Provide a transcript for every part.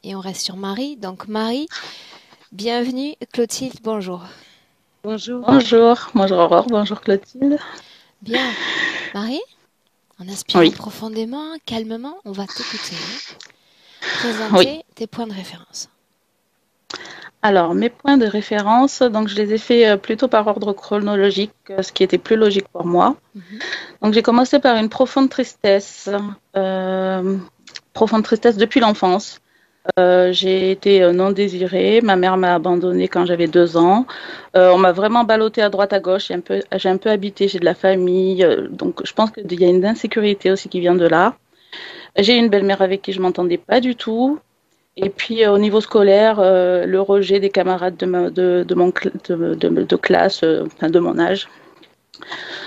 et on reste sur Marie. Donc Marie, bienvenue. Clotilde, bonjour. Bonjour. Bonjour, bonjour Aurore, bonjour Clotilde. Bien. Marie, en inspirant Oui, profondément, calmement, on va t'écouter. oui. Présenter tes points de référence. Alors, mes points de référence, donc je les ai faits plutôt par ordre chronologique, ce qui était plus logique pour moi. Mhm. Donc, j'ai commencé par une profonde tristesse depuis l'enfance. J'ai été non désirée. Ma mère m'a abandonnée quand j'avais 2 ans. On m'a vraiment ballottée à droite à gauche. J'ai un peu habité chez de la famille. Donc, je pense qu'il y a une insécurité aussi qui vient de là. J'ai une belle-mère avec qui je m'entendais pas du tout. Et puis au niveau scolaire, le rejet des camarades de classe, enfin de mon âge.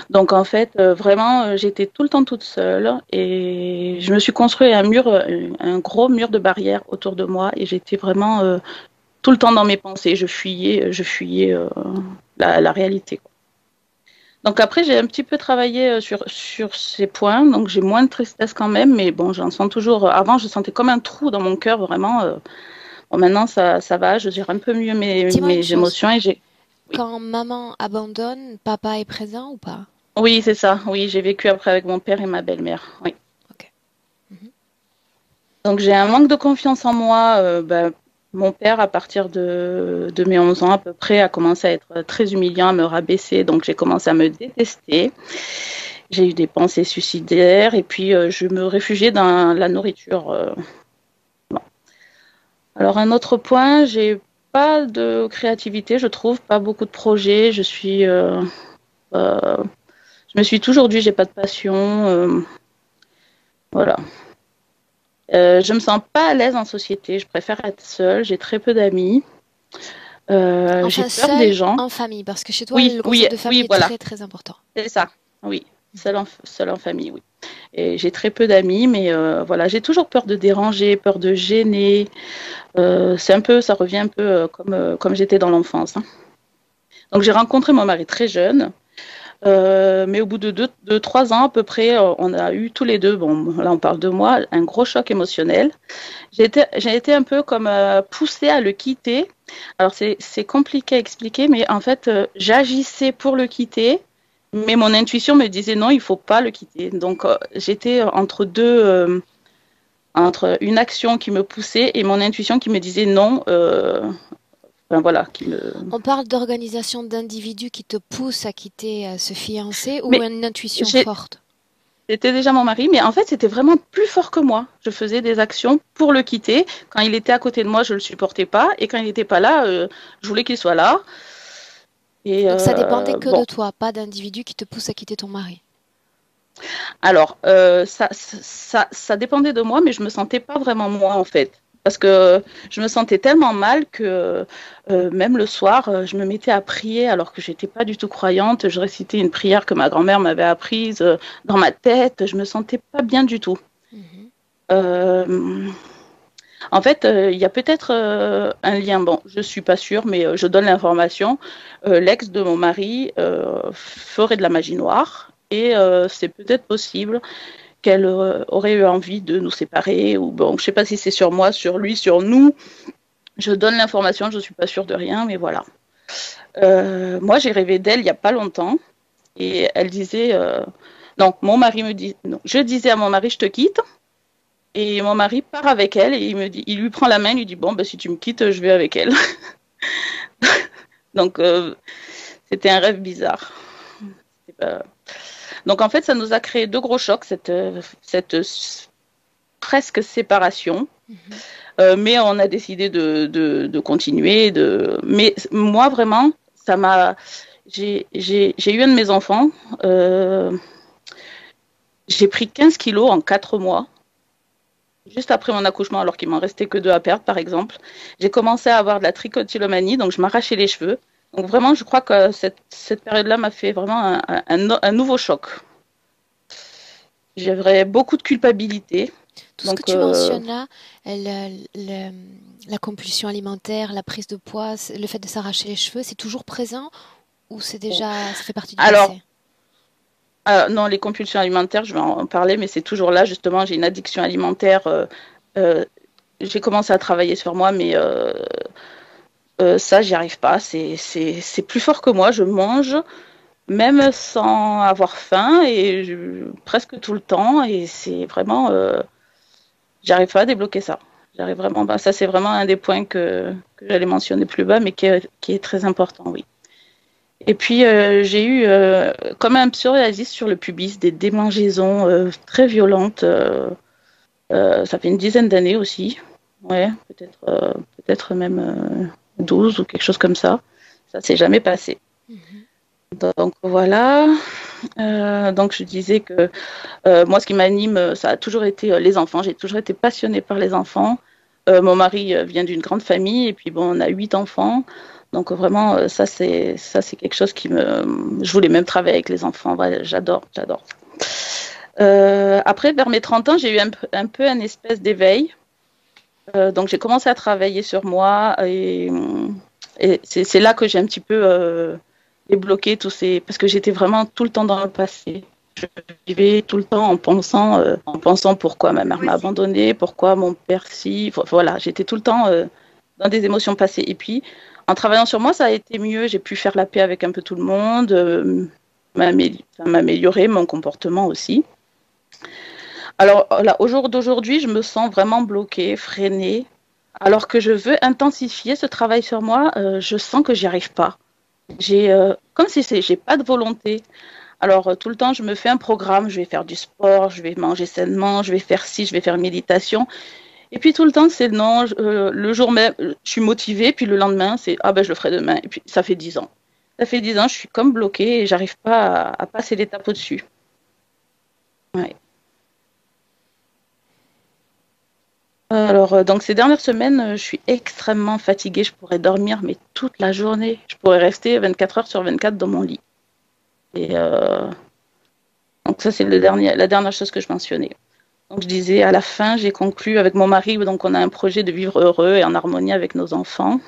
Donc en fait, vraiment, j'étais tout le temps toute seule et je me suis construit un gros mur de barrière autour de moi et j'étais vraiment tout le temps dans mes pensées. Je fuyais la réalité. Donc après, j'ai un petit peu travaillé sur ces points, donc j'ai moins de tristesse quand même, mais bon, j'en sens toujours. Avant, je sentais comme un trou dans mon cœur, vraiment. Bon, maintenant, ça va, je gère un peu mieux Dis-moi une mes chose. émotions et j'ai. Oui, Quand maman abandonne, papa est présent ou pas? oui, c'est ça. Oui, j'ai vécu après avec mon père et ma belle-mère. Oui. Ok. Mhm. Donc j'ai un manque de confiance en moi. Mon père, à partir de mes 11 ans à peu près, a commencé à être très humiliant, à me rabaisser. Donc j'ai commencé à me détester. J'ai eu des pensées suicidaires et puis je me réfugiais dans la nourriture. Bon. Alors un autre point, j'ai pas de créativité, je trouve, pas beaucoup de projets. Euh, je me suis toujours dit, j'ai pas de passion. Voilà. Je me sens pas à l'aise en société. Je préfère être seule. J'ai très peu d'amis. J'ai Enfin, peur des seule gens. en famille, parce que chez toi, Oui, le oui, concept de famille oui, est voilà. très très important. C'est ça. Oui. Mhm. Seule en famille, oui. Et j'ai très peu d'amis, mais voilà, j'ai toujours peur de déranger, peur de gêner. Ça revient un peu comme j'étais dans l'enfance, hein. Donc j'ai rencontré mon mari très jeune. Mais au bout de 3 ans à peu près, on a eu tous les deux, bon, là on parle de moi, un gros choc émotionnel. J'ai été un peu comme poussée à le quitter. Alors c'est compliqué à expliquer, mais en fait, j'agissais pour le quitter, mais mon intuition me disait non, il faut pas le quitter. Donc j'étais entre une action qui me poussait et mon intuition qui me disait non. Enfin voilà, qui me. On parle d'organisation d'individus qui te poussent à quitter ce fiancé ou Mais une intuition j'ai forte? C'était déjà mon mari, mais en fait, c'était vraiment plus fort que moi. Je faisais des actions pour le quitter. Quand il était à côté de moi, je le supportais pas. Et quand il n'était pas là, je voulais qu'il soit là. Et Donc ça dépendait que de bon, toi, pas d'individus qui te poussent à quitter ton mari. alors, ça dépendait de moi, mais je me sentais pas vraiment moi, en fait. Parce que je me sentais tellement mal que même le soir, je me mettais à prier alors que j'étais pas du tout croyante. Je récitais une prière que ma grand-mère m'avait apprise dans ma tête. Je me sentais pas bien du tout. Mhm. Euh, En fait, il y a peut-être un lien. Bon, je suis pas sûre, mais je donne l'information. L'ex de mon mari ferait de la magie noire et c'est peut-être possible qu'elle aurait eu envie de nous séparer ou bon, je sais pas si c'est sur moi, sur lui, sur nous. Je donne l'information, je suis pas sûre de rien, mais voilà. Moi, j'ai rêvé d'elle il y a pas longtemps et elle disait non, mon mari me dit non. Je disais à mon mari, je te quitte. Et mon mari part avec elle et il lui prend la main, il lui dit bon, ben, si tu me quittes, je vais avec elle. Donc c'était un rêve bizarre. Donc en fait, ça nous a créé deux gros chocs, cette presque séparation. Mhm. Mais on a décidé de continuer. Mais moi, vraiment, ça m'a. J'ai eu un de mes enfants. J'ai pris 15 kilos en 4 mois. Juste après mon accouchement, alors qu'il m'en restait que 2 à perdre, par exemple, j'ai commencé à avoir de la trichotillomanie, donc je m'arrachais les cheveux. Donc vraiment, je crois que cette période-là m'a fait vraiment un nouveau choc. J'avais beaucoup de culpabilité. Tout ce que Donc, tu mentionnes là, la compulsion alimentaire, la prise de poids, le fait de s'arracher les cheveux, c'est toujours présent ou c'est déjà, ça fait partie du alors, passé? non, les compulsions alimentaires, je vais en parler, mais c'est toujours là, justement, j'ai une addiction alimentaire j'ai commencé à travailler sur moi, mais ça, j'y arrive pas. C'est plus fort que moi. Je mange, même sans avoir faim, et presque tout le temps. Et c'est vraiment, j'arrive pas à débloquer ça. J'arrive vraiment pas. Ça, c'est vraiment un des points que j'allais mentionner plus bas, mais qui est très important, oui. Et puis, j'ai eu, comme un psoriasis sur le pubis, des démangeaisons très violentes. Ça fait une dizaine d'années aussi. Ouais, peut-être même 12 ou quelque chose comme ça. Ça s'est jamais passé. Mhm. Donc voilà. Donc je disais que moi, ce qui m'anime, ça a toujours été les enfants. J'ai toujours été passionnée par les enfants. Mon mari vient d'une grande famille et puis bon, on a 8 enfants. Donc vraiment, ça c'est quelque chose qui me. Je voulais même travailler avec les enfants. Ouais, j'adore. Après, vers mes 30 ans, j'ai eu un peu un espèce d'éveil. Donc j'ai commencé à travailler sur moi et c'est là que j'ai un petit peu débloqué tous ces parce que j'étais vraiment tout le temps dans le passé. Je vivais tout le temps en pensant pourquoi ma mère m'a abandonnée, pourquoi mon père si, voilà, j'étais tout le temps dans des émotions passées. Et puis en travaillant sur moi, ça a été mieux. J'ai pu faire la paix avec un peu tout le monde, m'améliorer mon comportement aussi. Alors là, au jour d'aujourd'hui, je me sens vraiment bloquée, freinée. Alors que je veux intensifier ce travail sur moi, je sens que j'y arrive pas. J'ai comme si j'ai pas de volonté. Alors tout le temps, je me fais un programme, je vais faire du sport, je vais manger sainement, je vais faire ci, je vais faire une méditation. Et puis tout le temps, c'est non. Le jour même, je suis motivée, puis le lendemain, c'est ah ben je le ferai demain. Et puis ça fait 10 ans. Ça fait 10 ans, je suis comme bloquée et j'arrive pas à passer l'étape au-dessus. Ouais. Alors, donc ces dernières semaines, je suis extrêmement fatiguée. Je pourrais dormir, mais toute la journée. Je pourrais rester 24 heures sur 24 dans mon lit. Et donc ça, c'est la dernière chose que je mentionnais. Donc je disais, à la fin, j'ai conclu avec mon mari, donc on a un projet de vivre heureux et en harmonie avec nos enfants.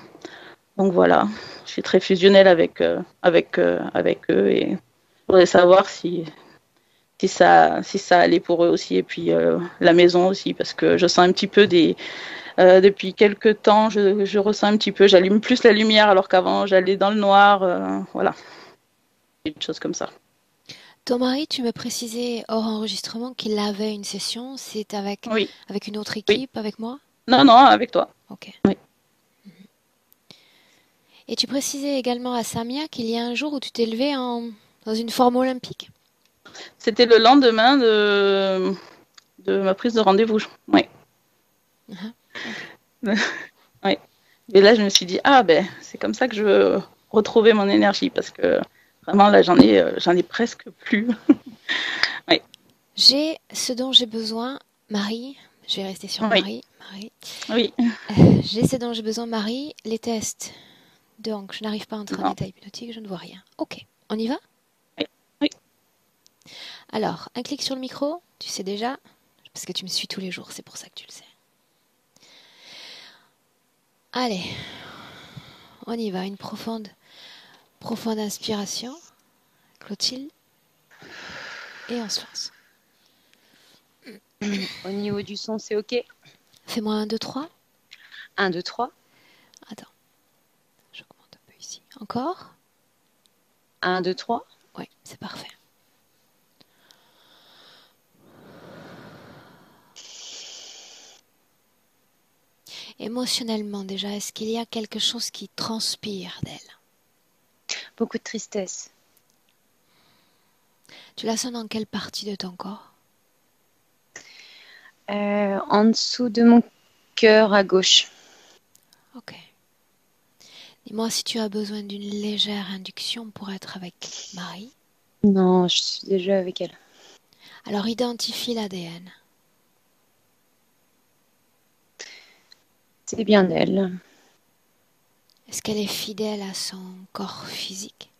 Donc voilà, je suis très fusionnelle avec eux et je voudrais savoir si ça allait pour eux aussi et puis la maison aussi parce que je sens un petit peu depuis quelques temps, je ressens un petit peu, j'allume plus la lumière alors qu'avant j'allais dans le noir, voilà, des choses comme ça. Ton mari, tu me précisais hors enregistrement qu'il avait une session. C'est Oui, avec une autre oui. équipe, avec moi? Non, non, avec toi. Ok. Oui. Et tu précisais également à Samia qu'il y a un jour où tu t'es levé dans une forme olympique. C'était le lendemain de ma prise de rendez-vous. Oui. Mhm. Ok. Oui. Et là, je me suis dit, ah ben, c'est comme ça que je veux retrouver mon énergie parce que vraiment, là, j'en ai presque plus. Oui, J'ai ce dont j'ai besoin, Marie. Je vais rester sur oui, Marie. Marie. oui. J'ai ce dont j'ai besoin, Marie. Les tests. Donc, je n'arrive pas à entrer en Non. état hypnotique, je ne vois rien. Ok, on y va? Oui, oui. Alors, un clic sur le micro, tu sais déjà, parce que tu me suis tous les jours, c'est pour ça que tu le sais. Allez, on y va. Une profonde inspiration, Clotilde, et on se lance. Au niveau du son, c'est OK. Fais-moi un, 2, 3. 1, 2, 3. Attends, j'augmente un peu ici. Encore? 1, 2, 3. Ouais, c'est parfait. Émotionnellement déjà, est-ce qu'il y a quelque chose qui transpire d'elle? Beaucoup de tristesse. Tu la sens dans quelle partie de ton corps? En dessous de mon cœur à gauche. Ok. Dis-moi si tu as besoin d'une légère induction pour être avec Marie. Non, je suis déjà avec elle. Alors identifie l'ADN. C'est bien elle. Est-ce qu'elle est fidèle à son corps physique?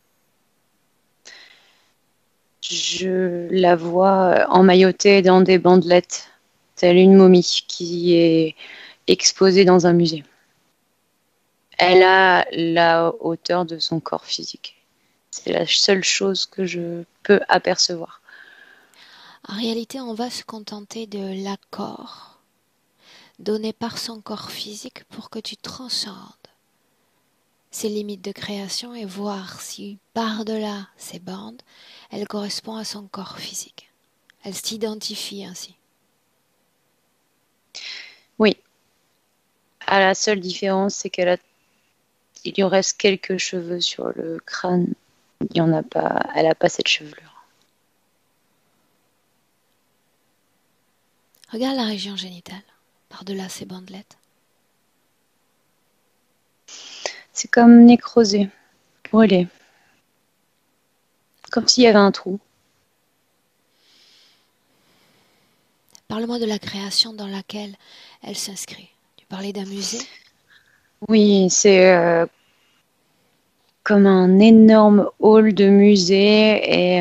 Je la vois emmaillotée dans des bandelettes, telle une momie qui est exposée dans un musée. Elle a la hauteur de son corps physique. C'est la seule chose que je peux apercevoir. En réalité, on va se contenter de l'accord donné par son corps physique pour que tu transcendes ses limites de création et voir si par-delà ces bandes, elle correspond à son corps physique. Elle s'identifie ainsi. Oui. À la seule différence, c'est il lui reste quelques cheveux sur le crâne. Il y en a pas, elle n'a pas cette chevelure. Regarde la région génitale, par-delà ces bandelettes. C'est comme nécrosé, brûlé. Comme s'il y avait un trou. Parle-moi de la création dans laquelle elle s'inscrit. Tu parlais d'un musée? Oui, c'est comme un énorme hall de musée et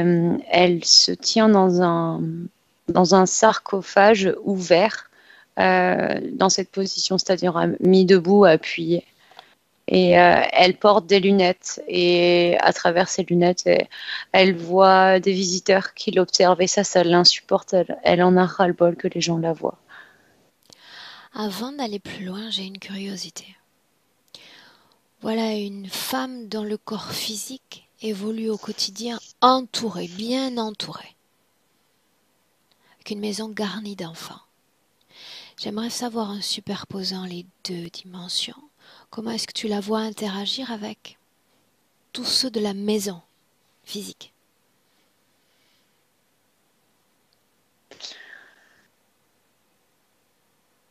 elle se tient dans un sarcophage ouvert dans cette position, c'est-à-dire mis debout, appuyée. Et elle porte des lunettes et à travers ces lunettes, elle voit des visiteurs qui l'observent et ça l'insupporte. Elle en a ras-le-bol que les gens la voient. Avant d'aller plus loin, j'ai une curiosité. Voilà une femme dont le corps physique évolue au quotidien entourée, bien entourée, avec une maison garnie d'enfants. J'aimerais savoir, en superposant les deux dimensions, comment est-ce que tu la vois interagir avec tous ceux de la maison physique?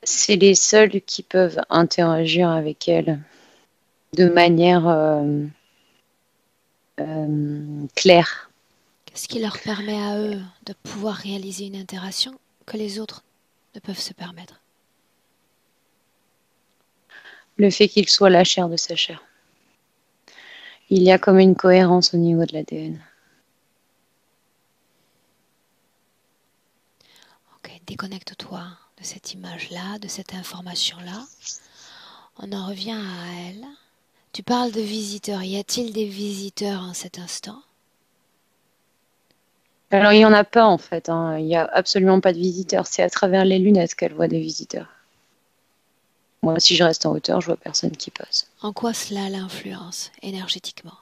C'est les seuls qui peuvent interagir avec elle de manière claire. Qu'est-ce qui leur permet à eux de pouvoir réaliser une interaction que les autres ne peuvent se permettre? Le fait qu'il soit la chair de sa chair. Il y a comme une cohérence au niveau de l'ADN. Ok, déconnecte-toi de cette image-là, de cette information-là. On en revient à elle. Tu parles de visiteurs. Y a-t-il des visiteurs en cet instant? Alors, il n'y en a pas en fait. Il n'y a absolument pas de visiteurs. C'est à travers les lunettes qu'elle voit des visiteurs. Moi, si je reste en hauteur, je vois personne qui passe. En quoi cela l'influence énergétiquement?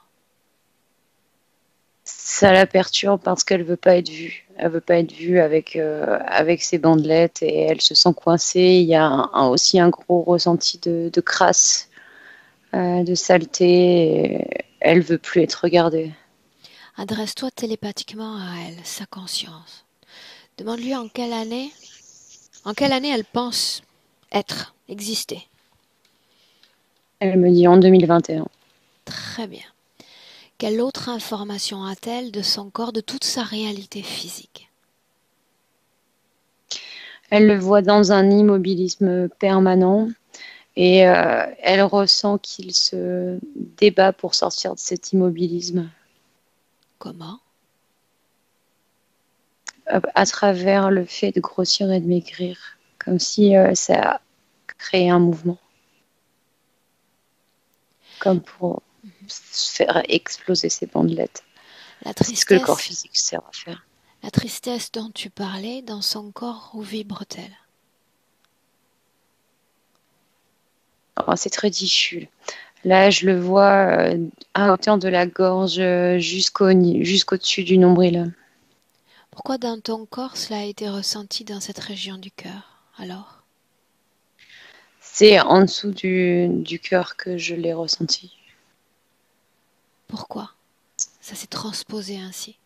Ça la perturbe parce qu'elle veut pas être vue. Elle veut pas être vue avec ses bandelettes et elle se sent coincée. Il y a aussi un gros ressenti de crasse, de saleté. Elle veut plus être regardée. Adresse-toi télépathiquement à elle, sa conscience. Demande-lui en quelle année elle pense être, exister. Elle me dit en 2021. Très bien. Quelle autre information a-t-elle de son corps, de toute sa réalité physique? Elle le voit dans un immobilisme permanent et elle ressent qu'il se débat pour sortir de cet immobilisme Comment? à travers le fait de grossir et de maigrir, comme si ça créait un mouvement, comme pour faire exploser ses bandelettes. La C'est ce que le corps tristesse, physique sert à faire. la tristesse dont tu parlais, dans son corps, où vibre-t-elle? Oh, c'est très diffus. Là, je le vois à hauteur de la gorge jusqu'au-dessus du nombril. Pourquoi dans ton corps cela a été ressenti dans cette région du cœur, alors? C'est en dessous du cœur que je l'ai ressenti. Pourquoi ça s'est transposé ainsi?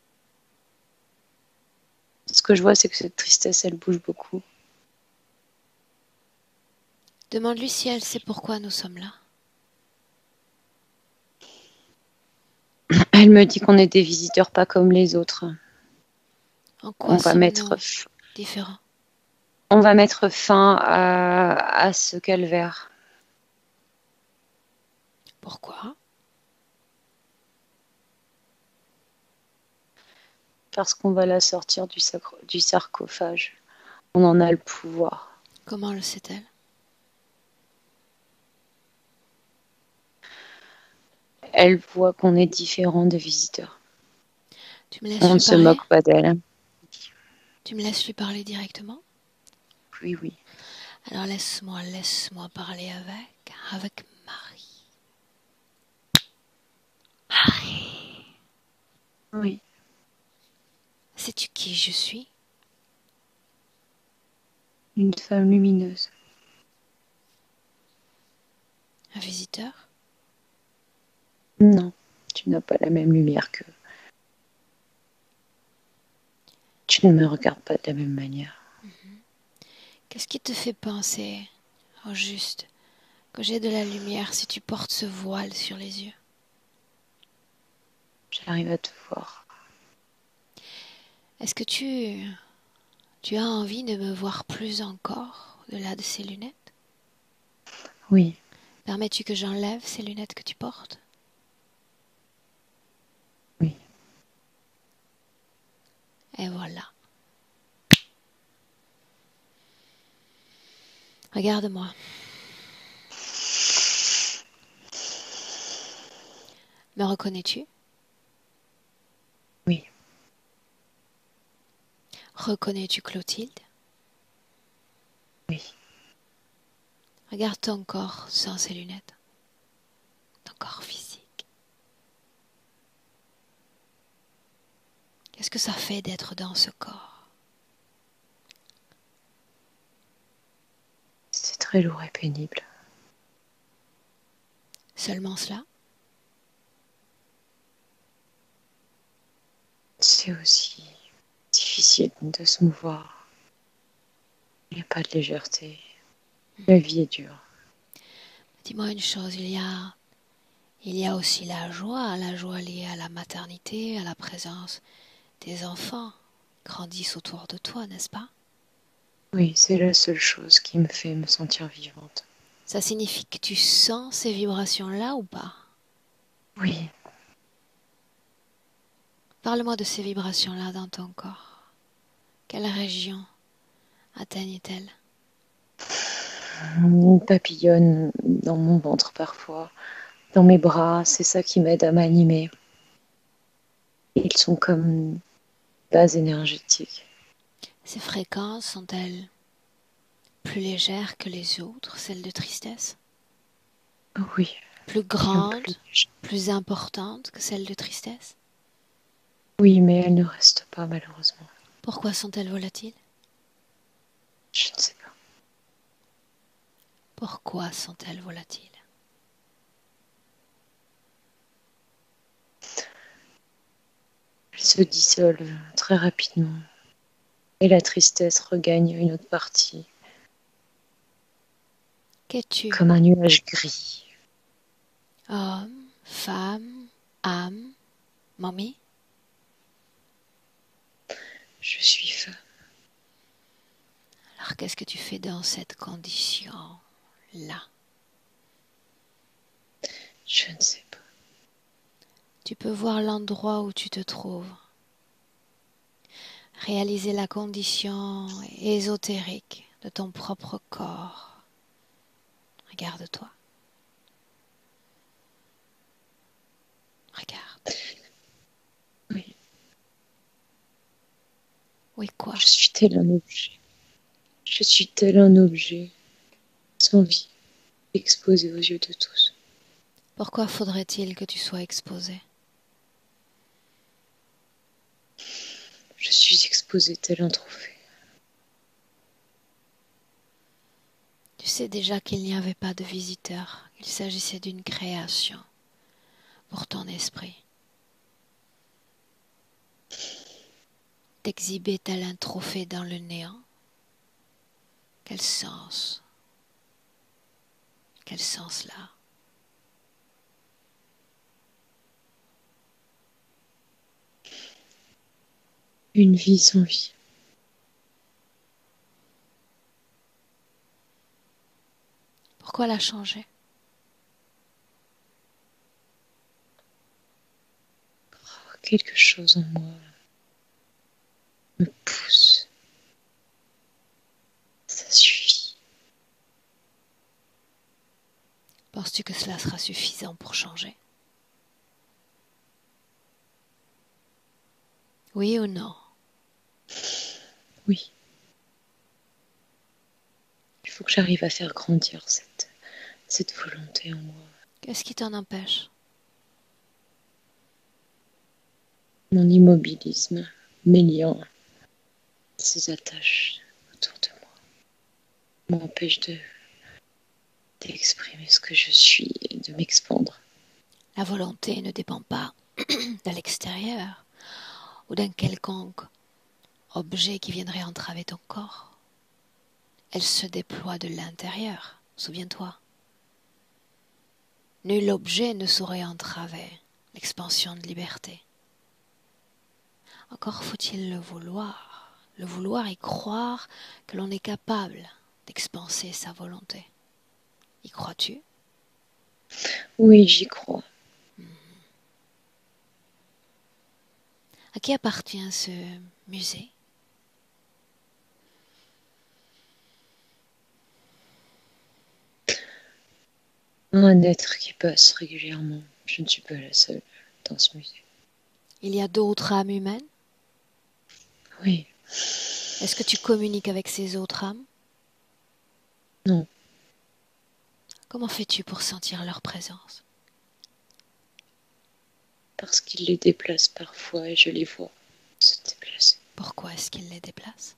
Ce que je vois, c'est que cette tristesse, elle bouge beaucoup. Demande-lui si elle sait pourquoi nous sommes là. Elle me dit qu'on est des visiteurs pas comme les autres. En On quoi va mettre, sommes-nous différents? on va mettre fin à ce calvaire. Pourquoi? Parce qu'on va la sortir du sarcophage. On en a le pouvoir. Comment le sait-elle? Elle voit qu'on est différent des visiteurs. Tu me laisses On ne lui se parler? moque pas d'elle. Tu me laisses lui parler directement? Oui, oui. Alors laisse-moi parler avec Marie. Marie, Oui, sais-tu qui je suis? une femme lumineuse. Un visiteur? Non, tu n'as pas la même lumière que... Tu ne me regardes pas de la même manière. Qu'est-ce qui te fait penser, au juste, que j'ai de la lumière si tu portes ce voile sur les yeux? J'arrive à te voir. Est-ce que tu as envie de me voir plus encore au-delà de ces lunettes? Oui, Permets-tu que j'enlève ces lunettes que tu portes? oui. Et voilà. Regarde-moi. Me reconnais-tu? Oui, Reconnais-tu Clotilde? oui. Regarde ton corps sans ces lunettes. Ton corps physique. Qu'est-ce que ça fait d'être dans ce corps? C'est très lourd et pénible. Seulement cela? C'est aussi difficile de se mouvoir. Il n'y a pas de légèreté. La vie est dure. Dis-moi une chose, il y a aussi la joie liée à la maternité, à la présence des enfants grandissent autour de toi, n'est-ce pas? Oui, c'est la seule chose qui me fait me sentir vivante. Ça signifie que tu sens ces vibrations-là ou pas? Oui, Parle-moi de ces vibrations-là dans ton corps. Quelle région atteignent-elles? une papillonne dans mon ventre parfois, dans mes bras, c'est ça qui m'aide à m'animer. Ils sont comme base énergétique. Ces fréquences sont-elles plus légères que les autres, celles de tristesse? Oui, Plus bien grandes, plus. plus importantes que celles de tristesse? Oui, mais elles ne restent pas malheureusement. Pourquoi sont-elles volatiles? Je ne sais pas. Pourquoi sont-elles volatiles? Elles se dissolvent très rapidement et la tristesse regagne une autre partie, Qu'es-tu? comme un nuage gris. Homme, femme, âme, momie? Je suis femme. Alors qu'est-ce que tu fais dans cette condition-là? Je ne sais pas. Tu peux voir l'endroit où tu te trouves. Réaliser la condition ésotérique de ton propre corps. Regarde-toi. Regarde. Oui, Oui, quoi? je suis tel un objet. Je suis tel un objet sans vie, exposé aux yeux de tous. Pourquoi faudrait-il que tu sois exposé? Je suis exposé tel un trophée. Tu sais déjà qu'il n'y avait pas de visiteur, qu'il s'agissait d'une création pour ton esprit. T'exhiber tel un trophée dans le néant. Quel sens? Quel sens là? Une vie sans vie. Pourquoi la changer? Quelque chose en moi me pousse. Ça suffit. Penses-tu que cela sera suffisant pour changer? Oui ou non? Oui. Il faut que j'arrive à faire grandir cette volonté en moi. Qu'est-ce qui t'en empêche? Mon immobilisme, mes liens, ces attaches autour de moi m'empêchent d'exprimer ce que je suis et de m'expandre. La volonté ne dépend pas de l'extérieur ou d'un quelconque objet qui viendrait entraver ton corps. Elle se déploie de l'intérieur, souviens-toi. Nul objet ne saurait entraver l'expansion de liberté. Encore faut-il le vouloir et croire que l'on est capable d'expanser sa volonté. Y crois-tu? Oui, j'y crois. À qui appartient ce musée? Un être qui passe régulièrement. Je ne suis pas la seule dans ce musée. Il y a d'autres âmes humaines? Oui, Est-ce que tu communiques avec ces autres âmes? non, Comment fais-tu pour sentir leur présence? parce qu'il les déplace parfois et je les vois se déplacer. Pourquoi est-ce qu'ils les déplacent?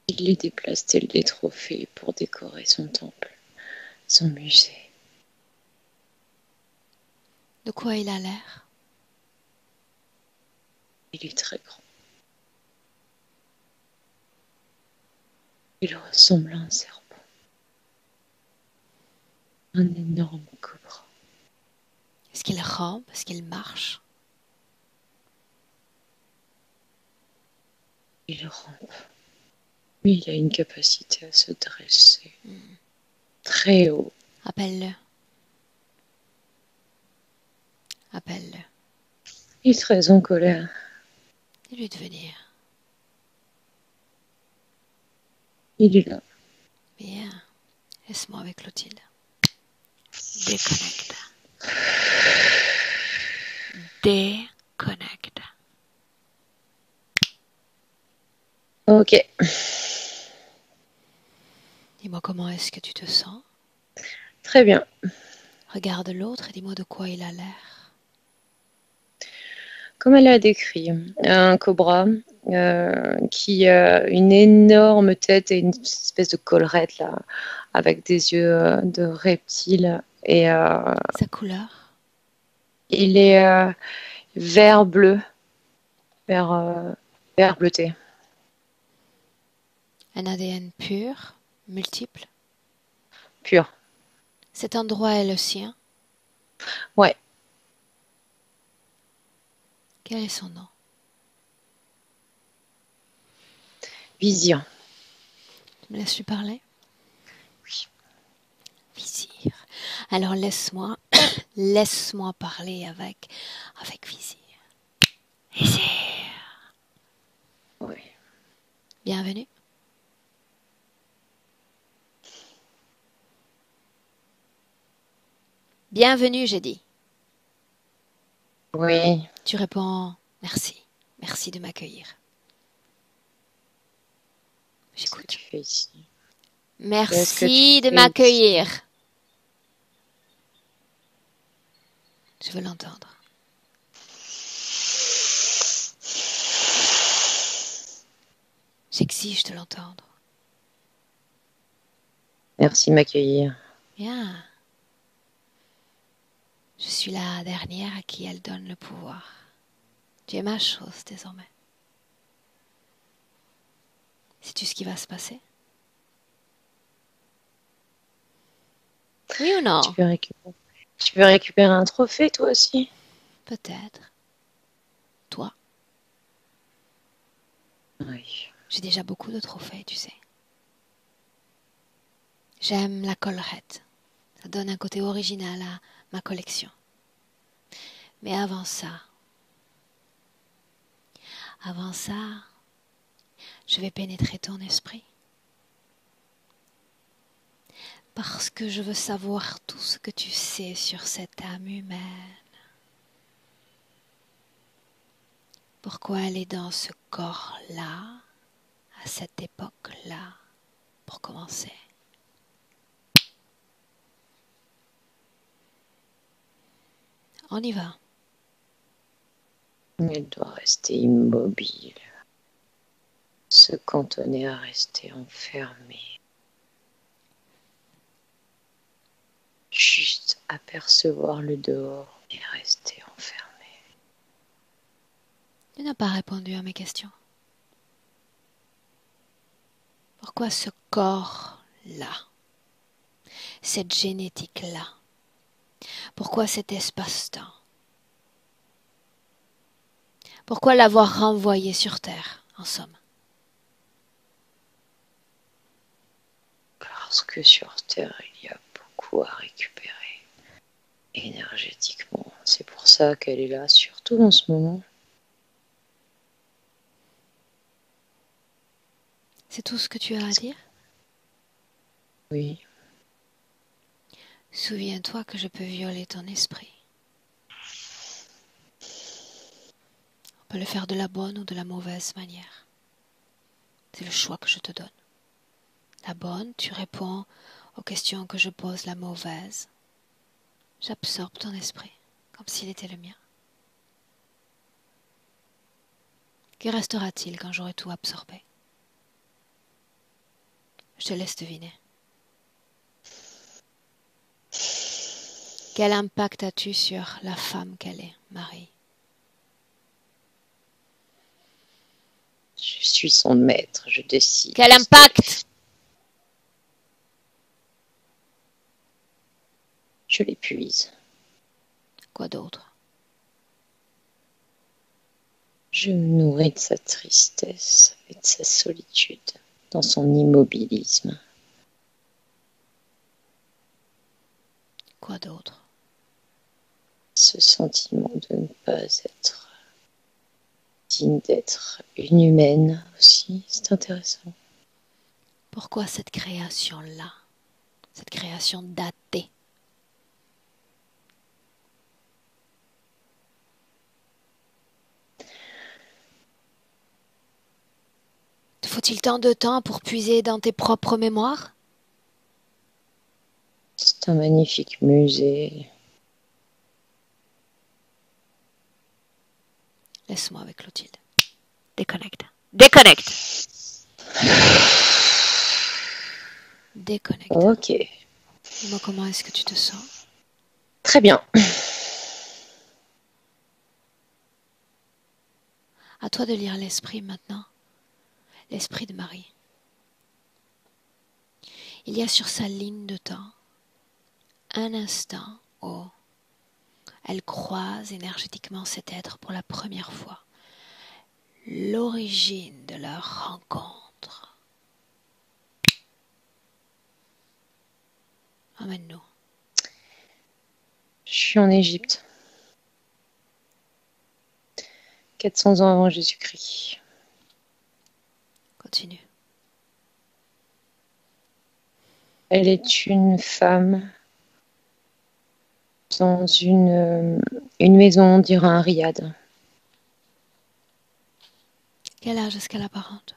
Il les déplace tels des trophées pour décorer son temple, son musée. De quoi il a l'air? Il est très grand. Il ressemble à un serpent. Un énorme cobra. Est-ce qu'il rampe? Est-ce qu'il marche? Il rampe. Oui, il a une capacité à se dresser. Très haut. Appelle-le. Appelle-le. Il est très en colère. Dis-lui de venir. Il est là. Bien. Laisse-moi avec Clotilde. Déconnecte. Déconnecte. Ok. Dis-moi comment est-ce que tu te sens. Très bien. Regarde l'autre et dis-moi de quoi il a l'air. Comme elle a décrit, un cobra qui a une énorme tête et une espèce de collerette là, avec des yeux de reptile. Et Sa couleur? il est vert bleu, vert, vert bleuté. Un ADN pur, multiple. Pur. Cet endroit est le sien. Ouais. Quel est son nom? Vision. Tu me laisses lui parler? Oui. Vizir. Alors laisse-moi parler avec Vizir. Vizir. Oui. Bienvenue. Bienvenue, j'ai dit. Oui. Tu réponds merci. Merci de m'accueillir. Qu'est-ce que J'écoute. tu fais ici? Merci de m'accueillir. Je veux l'entendre. J'exige de l'entendre. Merci de m'accueillir. Bien. Je suis la dernière à qui elle donne le pouvoir. Tu es ma chose désormais. Sais-tu ce qui va se passer? Oui ou non? Tu peux récupérer un trophée, toi aussi? Peut-être. Toi? Oui. J'ai déjà beaucoup de trophées, tu sais. J'aime la collerette. Ça donne un côté original à ma collection. Mais avant ça, je vais pénétrer ton esprit. Parce que je veux savoir tout ce que tu sais sur cette âme humaine. Pourquoi elle est dans ce corps-là, à cette époque-là, pour commencer. On y va. Elle doit rester immobile, se cantonner à rester enfermée. Juste apercevoir le dehors et rester enfermée. Tu n'as pas répondu à mes questions. Pourquoi ce corps-là? Cette génétique-là? Pourquoi cet espace-temps? Pourquoi l'avoir renvoyé sur Terre, en somme? Parce que sur Terre, il y a beaucoup à récupérer énergétiquement. C'est pour ça qu'elle est là, surtout en ce moment. C'est tout ce que tu as à dire? Oui. Souviens-toi que je peux violer ton esprit. On peut le faire de la bonne ou de la mauvaise manière. C'est le choix que je te donne. La bonne, tu réponds aux questions que je pose, la mauvaise. J'absorbe ton esprit, comme s'il était le mien. Que restera-t-il quand j'aurai tout absorbé? Je te laisse deviner. Quel impact as-tu sur la femme qu'elle est, Marie? Je suis son maître, je décide. Quel impact? Je l'épuise. Quoi d'autre? Je me nourris de sa tristesse et de sa solitude, dans son immobilisme. Quoi d'autre? Ce sentiment de ne pas être digne d'être une humaine aussi, c'est intéressant. Pourquoi cette création-là? Cette création datée? Te faut-il tant de temps pour puiser dans tes propres mémoires? C'est un magnifique musée. Laisse-moi avec Clotilde. Déconnecte. Déconnecte. Déconnecte. Ok, Dis-moi comment est-ce que tu te sens? très bien. À toi de lire l'esprit maintenant. L'esprit de Marie. Il y a sur sa ligne de temps un instant où elle croise énergétiquement cet être pour la première fois. L'origine de leur rencontre. Emmène-nous. Je suis en Égypte. 400 ans avant Jésus-Christ. Continue. Elle est une femme dans une maison, on dirait un riad. Quel âge est-ce qu'elle apparente?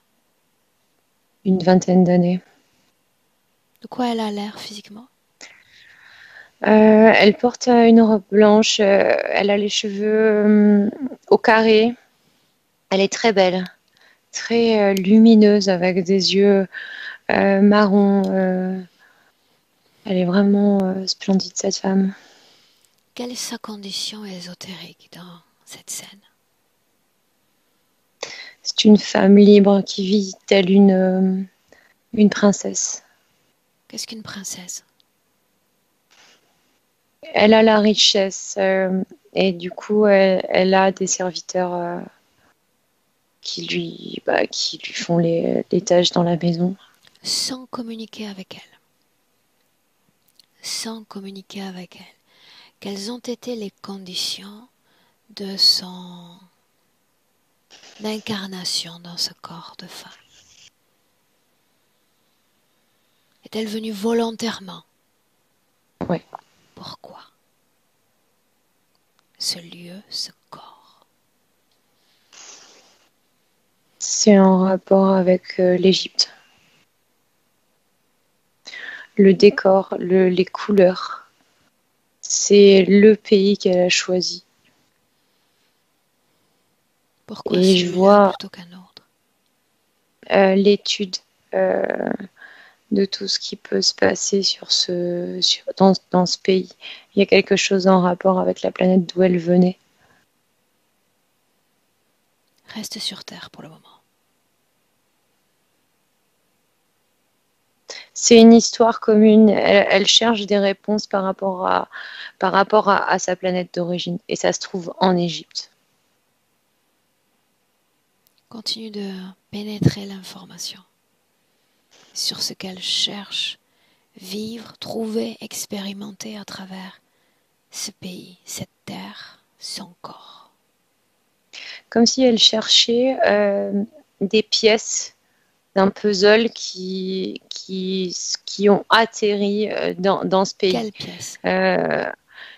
Une vingtaine d'années. De quoi elle a l'air physiquement? Elle porte une robe blanche, elle a les cheveux au carré. Elle est très belle, très lumineuse avec des yeux marrons. Elle est vraiment splendide, cette femme. Quelle est sa condition ésotérique dans cette scène? C'est une femme libre qui vit telle une princesse. Qu'est-ce qu'une princesse? Elle a la richesse et du coup, elle a des serviteurs qui lui font les tâches dans la maison. Sans communiquer avec elle. Sans communiquer avec elle. Quelles ont été les conditions de son incarnation dans ce corps de femme? Est-elle venue volontairement? Oui. Pourquoi? Ce lieu, ce corps. C'est en rapport avec l'Égypte. le décor, les couleurs. C'est le pays qu'elle a choisi. Pourquoi Et je celui-là vois plutôt qu'un autre? l'étude de tout ce qui peut se passer dans ce pays. Il y a quelque chose en rapport avec la planète d'où elle venait. Reste sur Terre pour le moment. C'est une histoire commune. Elle cherche des réponses par rapport à sa planète d'origine. Et ça se trouve en Égypte. Continue de pénétrer l'information sur ce qu'elle cherche, vivre, trouver, expérimenter à travers ce pays, cette terre, son corps. Comme si elle cherchait des pièces d'un puzzle qui ont atterri dans ce pays. Quelle pièce?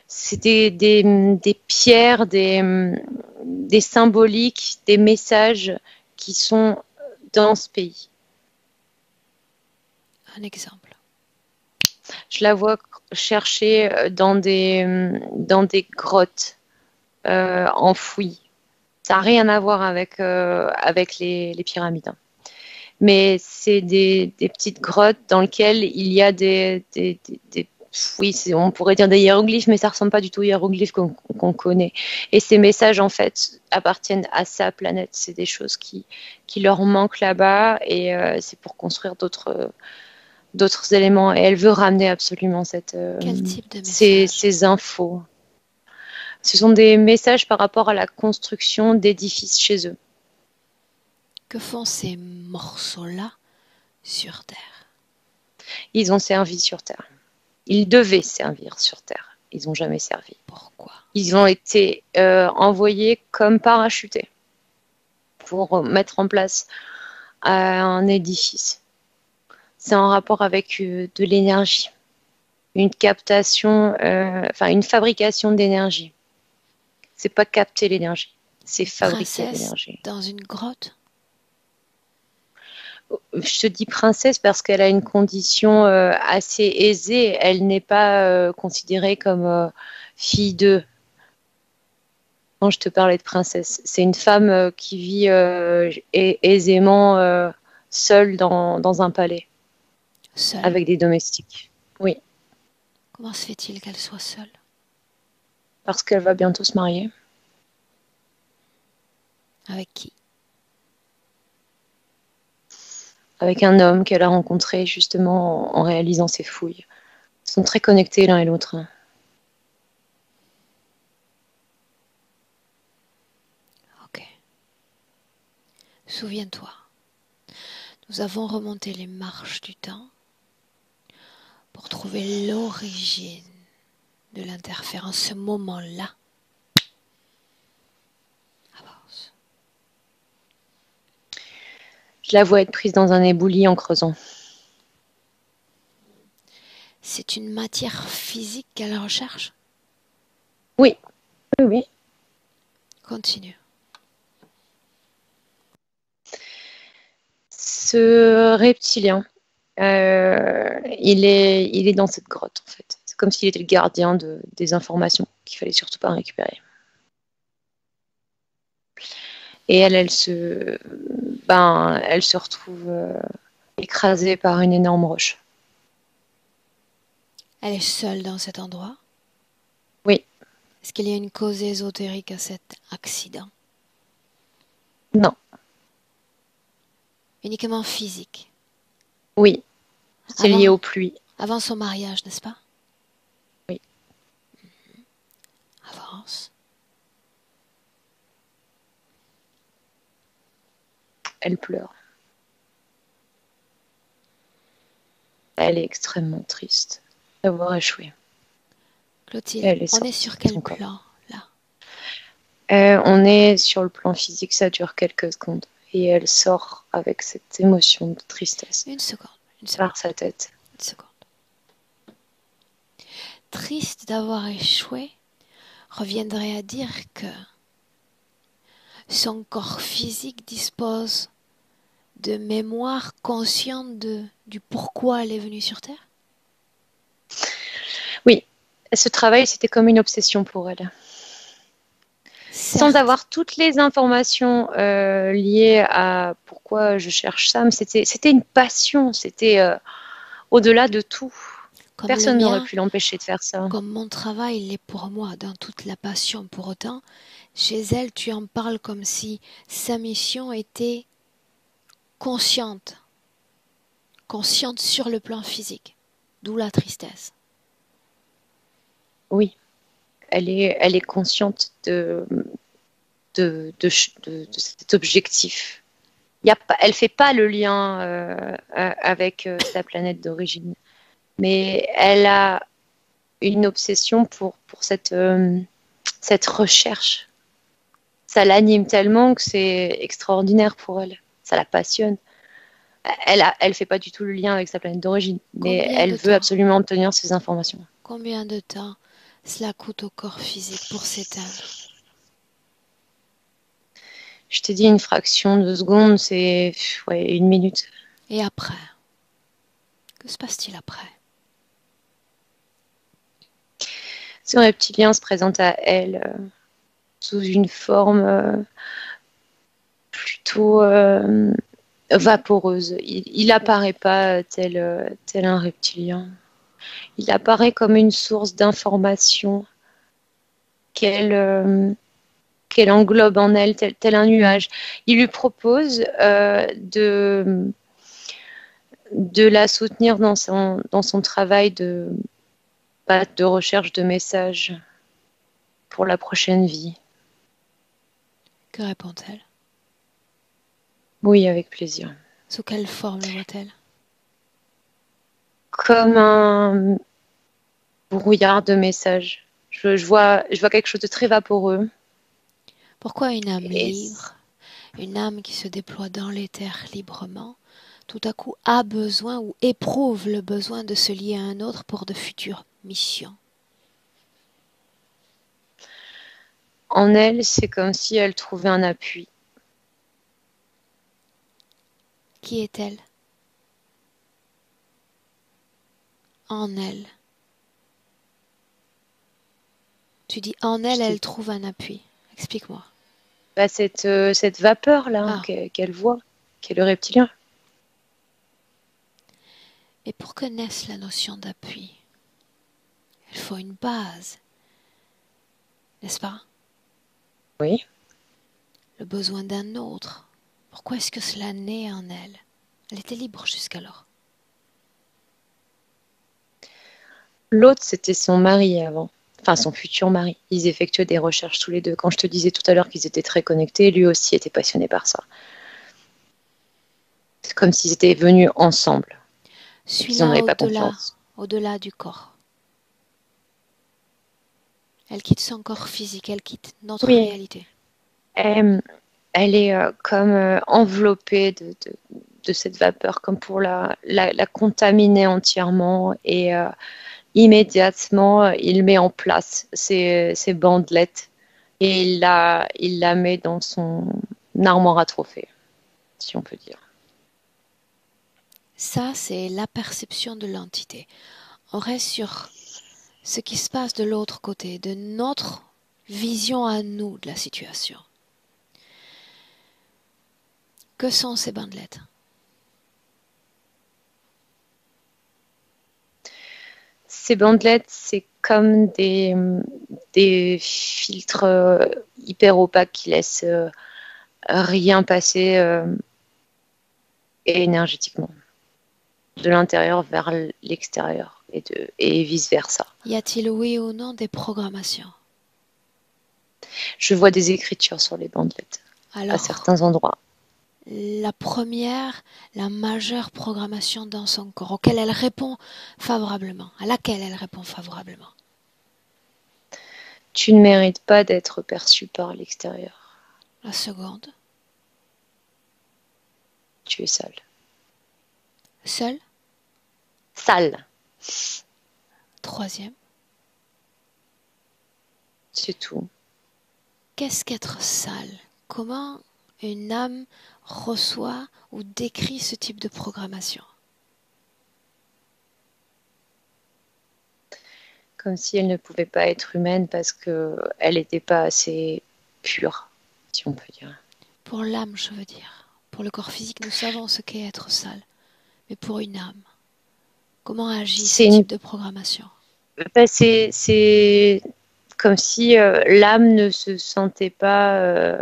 C'était des pierres, des symboliques, des messages qui sont dans ce pays. Un exemple. Je la vois chercher dans des grottes enfouies. Ça n'a rien à voir avec les pyramides, hein. Mais c'est des petites grottes dans lesquelles il y a oui, on pourrait dire des hiéroglyphes, mais ça ressemble pas du tout aux hiéroglyphes qu'on connaît. Et ces messages, en fait, appartiennent à sa planète. C'est des choses qui leur manquent là-bas, et c'est pour construire d'autres éléments. Et elle veut ramener absolument Quel type de message? ces infos. Ce sont des messages par rapport à la construction d'édifices chez eux. Que font ces morceaux-là sur Terre? Ils ont servi sur Terre. Ils devaient servir sur Terre. Ils n'ont jamais servi. Pourquoi? Ils ont été envoyés comme parachutés pour mettre en place un édifice. C'est en rapport avec de l'énergie, une captation, une fabrication d'énergie. C'est pas capter l'énergie, c'est fabriquer Princesse l'énergie. dans une grotte? Je te dis princesse parce qu'elle a une condition assez aisée. Elle n'est pas considérée comme fille d'eux. Quand je te parlais de princesse, c'est une femme qui vit aisément seule dans un palais Seule? avec des domestiques. Oui, Comment se fait-il qu'elle soit seule? parce qu'elle va bientôt se marier Avec qui? avec un homme qu'elle a rencontré justement en réalisant ses fouilles. Ils sont très connectés l'un et l'autre. Ok. Souviens-toi, nous avons remonté les marches du temps pour trouver l'origine de l'interférence, ce moment-là. Avance. Je la vois être prise dans un éboulis en creusant. C'est une matière physique qu'elle recherche? Oui, oui, oui. Continue. Ce reptilien, il est dans cette grotte en fait. C'est comme s'il était le gardien des informations qu'il fallait surtout pas récupérer. Et elle se retrouve écrasée par une énorme roche. Elle est seule dans cet endroit? Oui. Est-ce qu'il y a une cause ésotérique à cet accident? Non. Uniquement physique? Oui. C'est lié aux pluies. Avant son mariage, n'est-ce pas? Oui. Avance. Elle pleure. Elle est extrêmement triste d'avoir échoué. Clotilde, on est sur quel plan là? On est sur le plan physique, ça dure quelques secondes. Et elle sort avec cette émotion de tristesse. Une seconde. Par sa tête. Une seconde. Triste d'avoir échoué reviendrait à dire que son corps physique dispose de mémoire consciente du pourquoi elle est venue sur Terre? Ce travail, c'était comme une obsession pour elle. Sans Certes, avoir toutes les informations liées à pourquoi je cherche ça, mais c'était une passion, c'était au-delà de tout. comme le Personne n'aurait mien, pu l'empêcher de faire ça. comme mon travail l'est pour moi, dans toute la passion pour autant, chez elle, tu en parles comme si sa mission était consciente, consciente sur le plan physique, d'où la tristesse. Oui, elle est consciente de cet objectif. Elle ne fait pas le lien avec sa planète d'origine, mais elle a une obsession pour cette recherche. Ça l'anime tellement que c'est extraordinaire pour elle. Ça la passionne. Elle fait pas du tout le lien avec sa planète d'origine, mais Combien elle de veut temps, absolument obtenir ces informations. combien de temps cela coûte au corps physique pour s'éteindre? Je t'ai dit une fraction de seconde, c'est ouais, 1 minute. Et après? Que se passe-t-il après? Ce reptilien se présente à elle sous une forme plutôt vaporeuse. Il apparaît pas tel un reptilien. Il apparaît comme une source d'information qu'elle englobe en elle, tel un nuage. Il lui propose de la soutenir dans son travail de recherche de messages pour la prochaine vie. Que répond-elle? Oui, avec plaisir. Sous quelle forme le voit-elle? Comme un brouillard de messages. Je vois quelque chose de très vaporeux. Pourquoi une âme Et libre, une âme qui se déploie dans l'éther librement, tout à coup a besoin ou éprouve le besoin de se lier à un autre pour de futures missions? en elle, c'est comme si elle trouvait un appui. Qui est-elle? En elle. Tu dis en elle, elle trouve un appui. Explique-moi. Bah, cette vapeur-là Ah, qu'elle voit, qui est le reptilien. et pour que naisse la notion d'appui, il faut une base, n'est-ce pas? Oui. Le besoin d'un autre. Pourquoi est-ce que cela naît en elle? Elle était libre jusqu'alors. L'autre, c'était son mari avant. Enfin, son futur mari. Ils effectuaient des recherches tous les deux. Quand je te disais tout à l'heure qu'ils étaient très connectés, lui aussi était passionné par ça. C'est comme s'ils étaient venus ensemble et qu'ils n'en Suis-la avaient pas au-delà, confiance. au-delà du corps. Elle quitte son corps physique, elle quitte notre Oui, réalité. elle est comme enveloppée de cette vapeur, comme pour la contaminer entièrement. Et immédiatement, il met en place ses bandelettes et il la met dans son armoire à trophées, si on peut dire. Ça, c'est la perception de l'entité. On reste sur ce qui se passe de l'autre côté, de notre vision à nous de la situation. Que sont ces bandelettes? Ces bandelettes, c'est comme des filtres hyper opaques qui laissent rien passer énergétiquement, de l'intérieur vers l'extérieur et vice-versa. Y a-t-il oui ou non des programmations? Je vois des écritures sur les bandelettes à Alors, certains endroits. la première, la majeure programmation dans son corps, auquel elle répond favorablement, à laquelle elle répond favorablement. Tu ne mérites pas d'être perçu par l'extérieur. La seconde, Tu es sale. seule. Sale, Troisième, c'est tout. qu'est-ce qu'être sale? Comment une âme reçoit ou décrit ce type de programmation? comme si elle ne pouvait pas être humaine parce qu'elle n'était pas assez pure, si on peut dire. Pour l'âme, je veux dire. Pour le corps physique, nous savons ce qu'est être sale. Mais pour une âme, comment agit ce C'est une... type de programmation? c'est comme si l'âme ne se sentait pas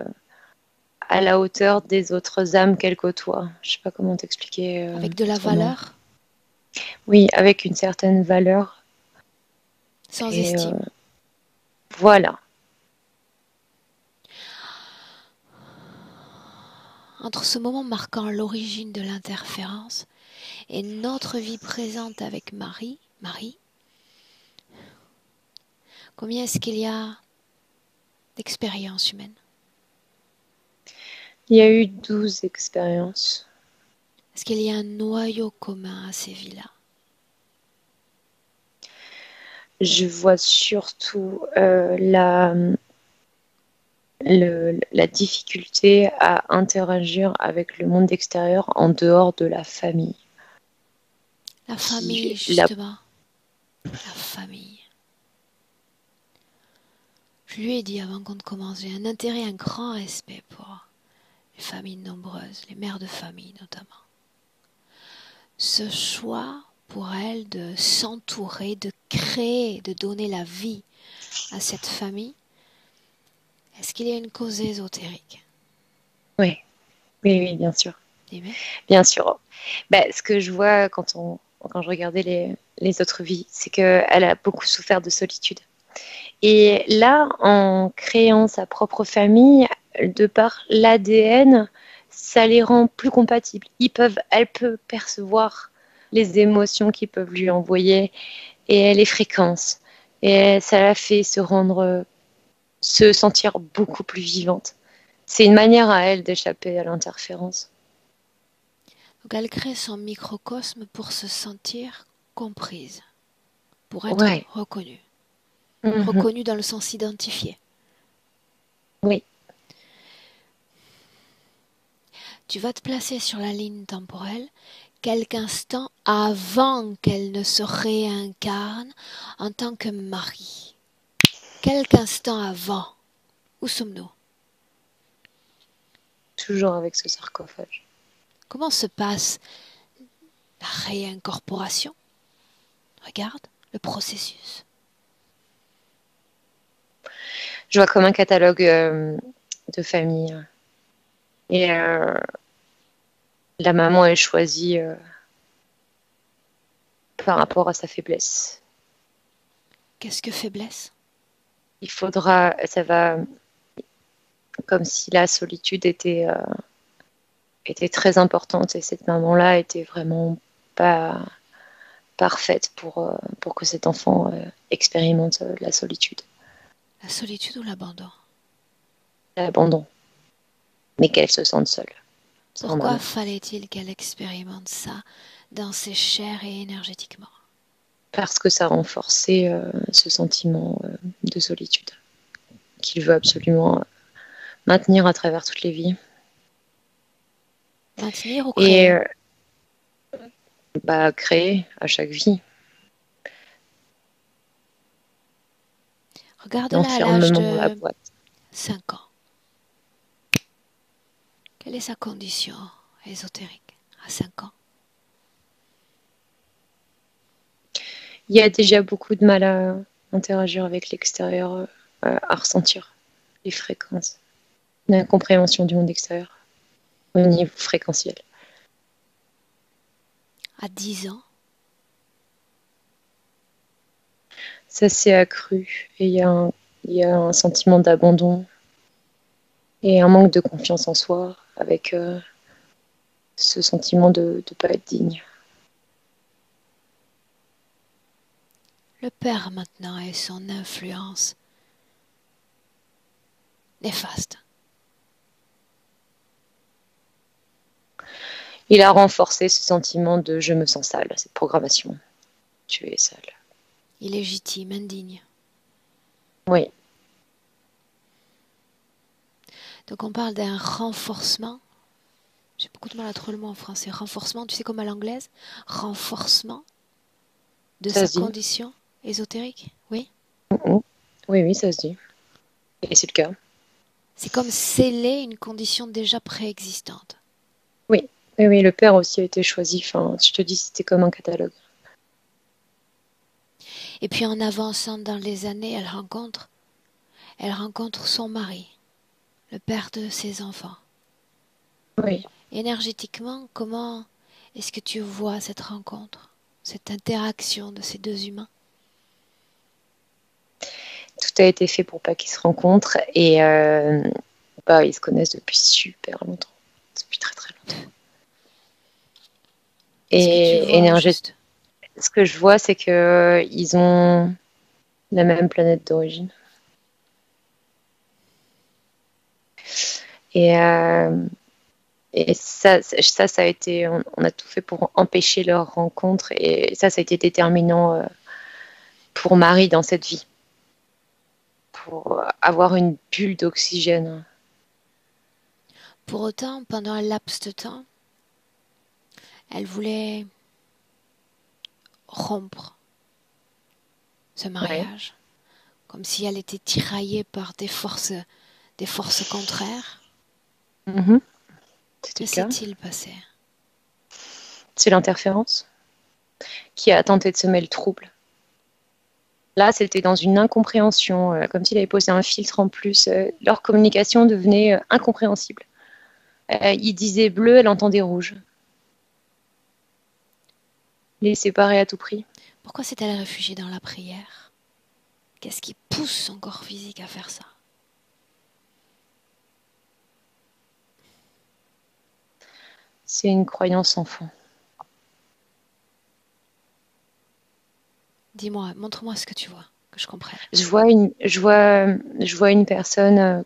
à la hauteur des autres âmes qu'elle côtoie. Je sais pas comment t'expliquer Avec de la autrement. valeur, Oui, avec une certaine valeur. sans Et estime. voilà. Entre ce moment marquant l'origine de l'interférence et notre vie présente avec Marie, combien est-ce qu'il y a d'expériences humaines? Il y a eu 12 expériences. Est-ce qu'il y a un noyau commun à ces vies-là? Je vois surtout la difficulté à interagir avec le monde extérieur en dehors de la famille. La famille, La... justement. La famille. Je lui ai dit avant qu'on ne commence, j'ai un intérêt, un grand respect pour les familles nombreuses, les mères de famille notamment. Ce choix pour elles de s'entourer, de créer, de donner la vie à cette famille, est-ce qu'il y a une cause ésotérique? Oui, oui, oui, bien sûr. Dis-moi. Bien sûr. Ben, ce que je vois quand je regardais les autres vies, c'est qu'elle a beaucoup souffert de solitude. Et là, en créant sa propre famille, de par l'ADN, ça les rend plus compatibles. Elle peut percevoir les émotions qu'ils peuvent lui envoyer et les fréquences. Et ça la fait se sentir beaucoup plus vivante. C'est une manière à elle d'échapper à l'interférence. Donc elle crée son microcosme pour se sentir comprise, pour être Ouais. reconnue. Mhm. Reconnue dans le sens identifié. Oui. Tu vas te placer sur la ligne temporelle quelques instants avant qu'elle ne se réincarne en tant que mari. Quelques instants avant. Où sommes-nous? Toujours avec ce sarcophage. Comment se passe la réincorporation? Regarde le processus. Je vois comme un catalogue de famille. Et la maman est choisie par rapport à sa faiblesse. Qu'est-ce que faiblesse? Ça va, comme si la solitude était très importante et cette maman-là était vraiment pas parfaite pour que cet enfant expérimente la solitude, La solitude ou l'abandon? l'abandon, mais qu'elle se sente seule. C'est vraiment Pourquoi bien. fallait-il qu'elle expérimente ça dans ses chairs et énergétiquement? Parce que ça renforçait ce sentiment de solitude qu'il veut absolument maintenir à travers toutes les vies. Maintenir ou Et créer? créer à chaque vie, Regarde-la à l'âge l'enfermement dans la de boîte. 5 ans. Quelle est sa condition ésotérique à 5 ans? Il y a déjà beaucoup de mal à interagir avec l'extérieur, à ressentir les fréquences, l'incompréhension du monde extérieur au niveau fréquentiel. À 10 ans? Ça s'est accru et il y a un sentiment d'abandon et un manque de confiance en soi avec ce sentiment de ne pas être digne. Le père maintenant et son influence néfaste. Il a renforcé ce sentiment de je me sens sale, cette programmation. Tu es sale. Illégitime, indigne. Oui. Donc on parle d'un renforcement. J'ai beaucoup de mal à trouver le mot en français. Renforcement, tu sais comme à l'anglaise? Renforcement de Ça sa se dit. condition. ésotérique, oui. Mhm. Oui, oui, ça se dit. Et c'est le cas. C'est comme sceller une condition déjà préexistante. Oui, oui, oui, le père aussi a été choisi. Enfin, je te dis, c'était comme un catalogue. Et puis en avançant dans les années, elle rencontre son mari, le père de ses enfants. Oui. Énergétiquement, comment est-ce que tu vois cette rencontre, cette interaction de ces deux humains? Tout a été fait pour pas qu'ils se rencontrent et bah, ils se connaissent depuis super longtemps. Depuis très très longtemps. Qu'est-ce que tu Et vois au énergétiquement, juste? ce que je vois, c'est que ils ont la même planète d'origine. Et, euh, et ça a été, on a tout fait pour empêcher leur rencontre. Et ça a été déterminant pour Marie dans cette vie, pour avoir une bulle d'oxygène. Pour autant, pendant un laps de temps, elle voulait rompre ce Ouais. mariage, comme si elle était tiraillée par des forces contraires. Mhm. C'était Que le cas. s'est-il passé? C'est l'interférence qui a tenté de semer le trouble. Là, c'était dans une incompréhension, comme s'il avait posé un filtre en plus. Leur communication devenait incompréhensible. Il disait bleu, elle entendait rouge. Les séparer à tout prix. Pourquoi s'est-elle réfugiée dans la prière? Qu'est-ce qui pousse son corps physique à faire ça? C'est une croyance enfant. Dis-moi, montre-moi ce que tu vois, que je comprenne. Je vois une personne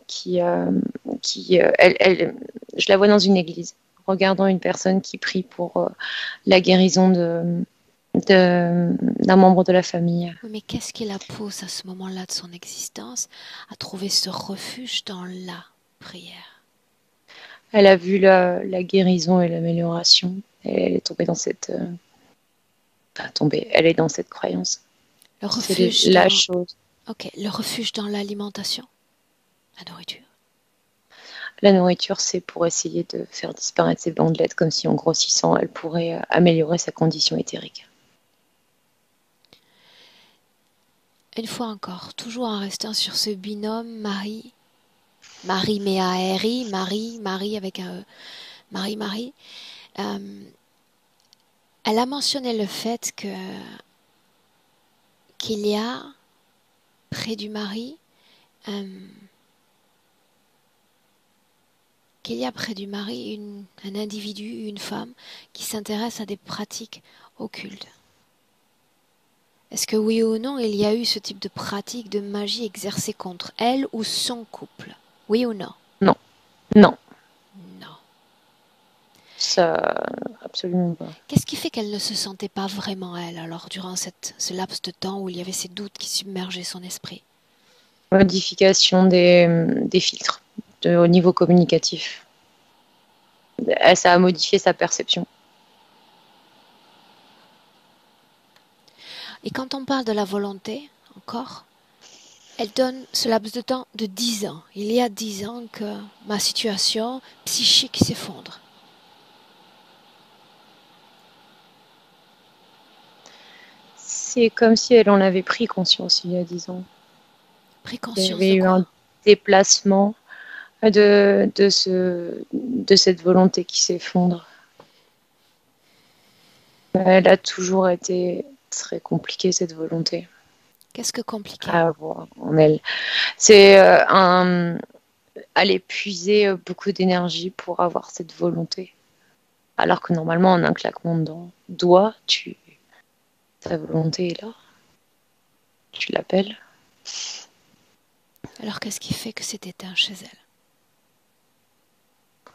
je la vois dans une église, regardant une personne qui prie pour la guérison d'un membre de la famille. Oui, mais qu'est-ce qui la pousse à ce moment-là de son existence à trouver ce refuge dans la prière? Elle a vu la guérison et l'amélioration. Elle est tombée dans cette, pas tombée, elle est dans cette croyance. Le C'est refuge la dans... chose. Ok, le refuge dans l'alimentation, la nourriture. La nourriture, c'est pour essayer de faire disparaître ses bandelettes, comme si en grossissant, elle pourrait améliorer sa condition éthérique. Une fois encore, toujours en restant sur ce binôme Marie, Marie Méaéri, Marie, Marie avec un E, Marie, Marie, euh, elle a mentionné le fait qu'il y a près du mari, euh, qu'il y a près du mari un individu, une femme qui s'intéresse à des pratiques occultes. Est-ce que oui ou non, il y a eu ce type de pratique de magie exercée contre elle ou son couple? Oui ou non? Non, non, Non. ça, absolument pas. Qu'est-ce qui fait qu'elle ne se sentait pas vraiment elle, alors, durant ce laps de temps où il y avait ces doutes qui submergeaient son esprit? Modification des filtres au niveau communicatif. Ça a modifié sa perception. Et quand on parle de la volonté, encore, elle donne ce laps de temps de 10 ans. Il y a 10 ans que ma situation psychique s'effondre. C'est comme si elle en avait pris conscience il y a 10 ans. Pris Il y conscience avait de eu quoi? un déplacement de cette volonté qui s'effondre. Elle a toujours été très compliquée, cette volonté Qu'est-ce que compliqué? à avoir en elle. C'est aller puiser beaucoup d'énergie pour avoir cette volonté. Alors que normalement, en un claquement de doigts, ta volonté est là. Tu l'appelles. Alors qu'est-ce qui fait que c'est éteint chez elle?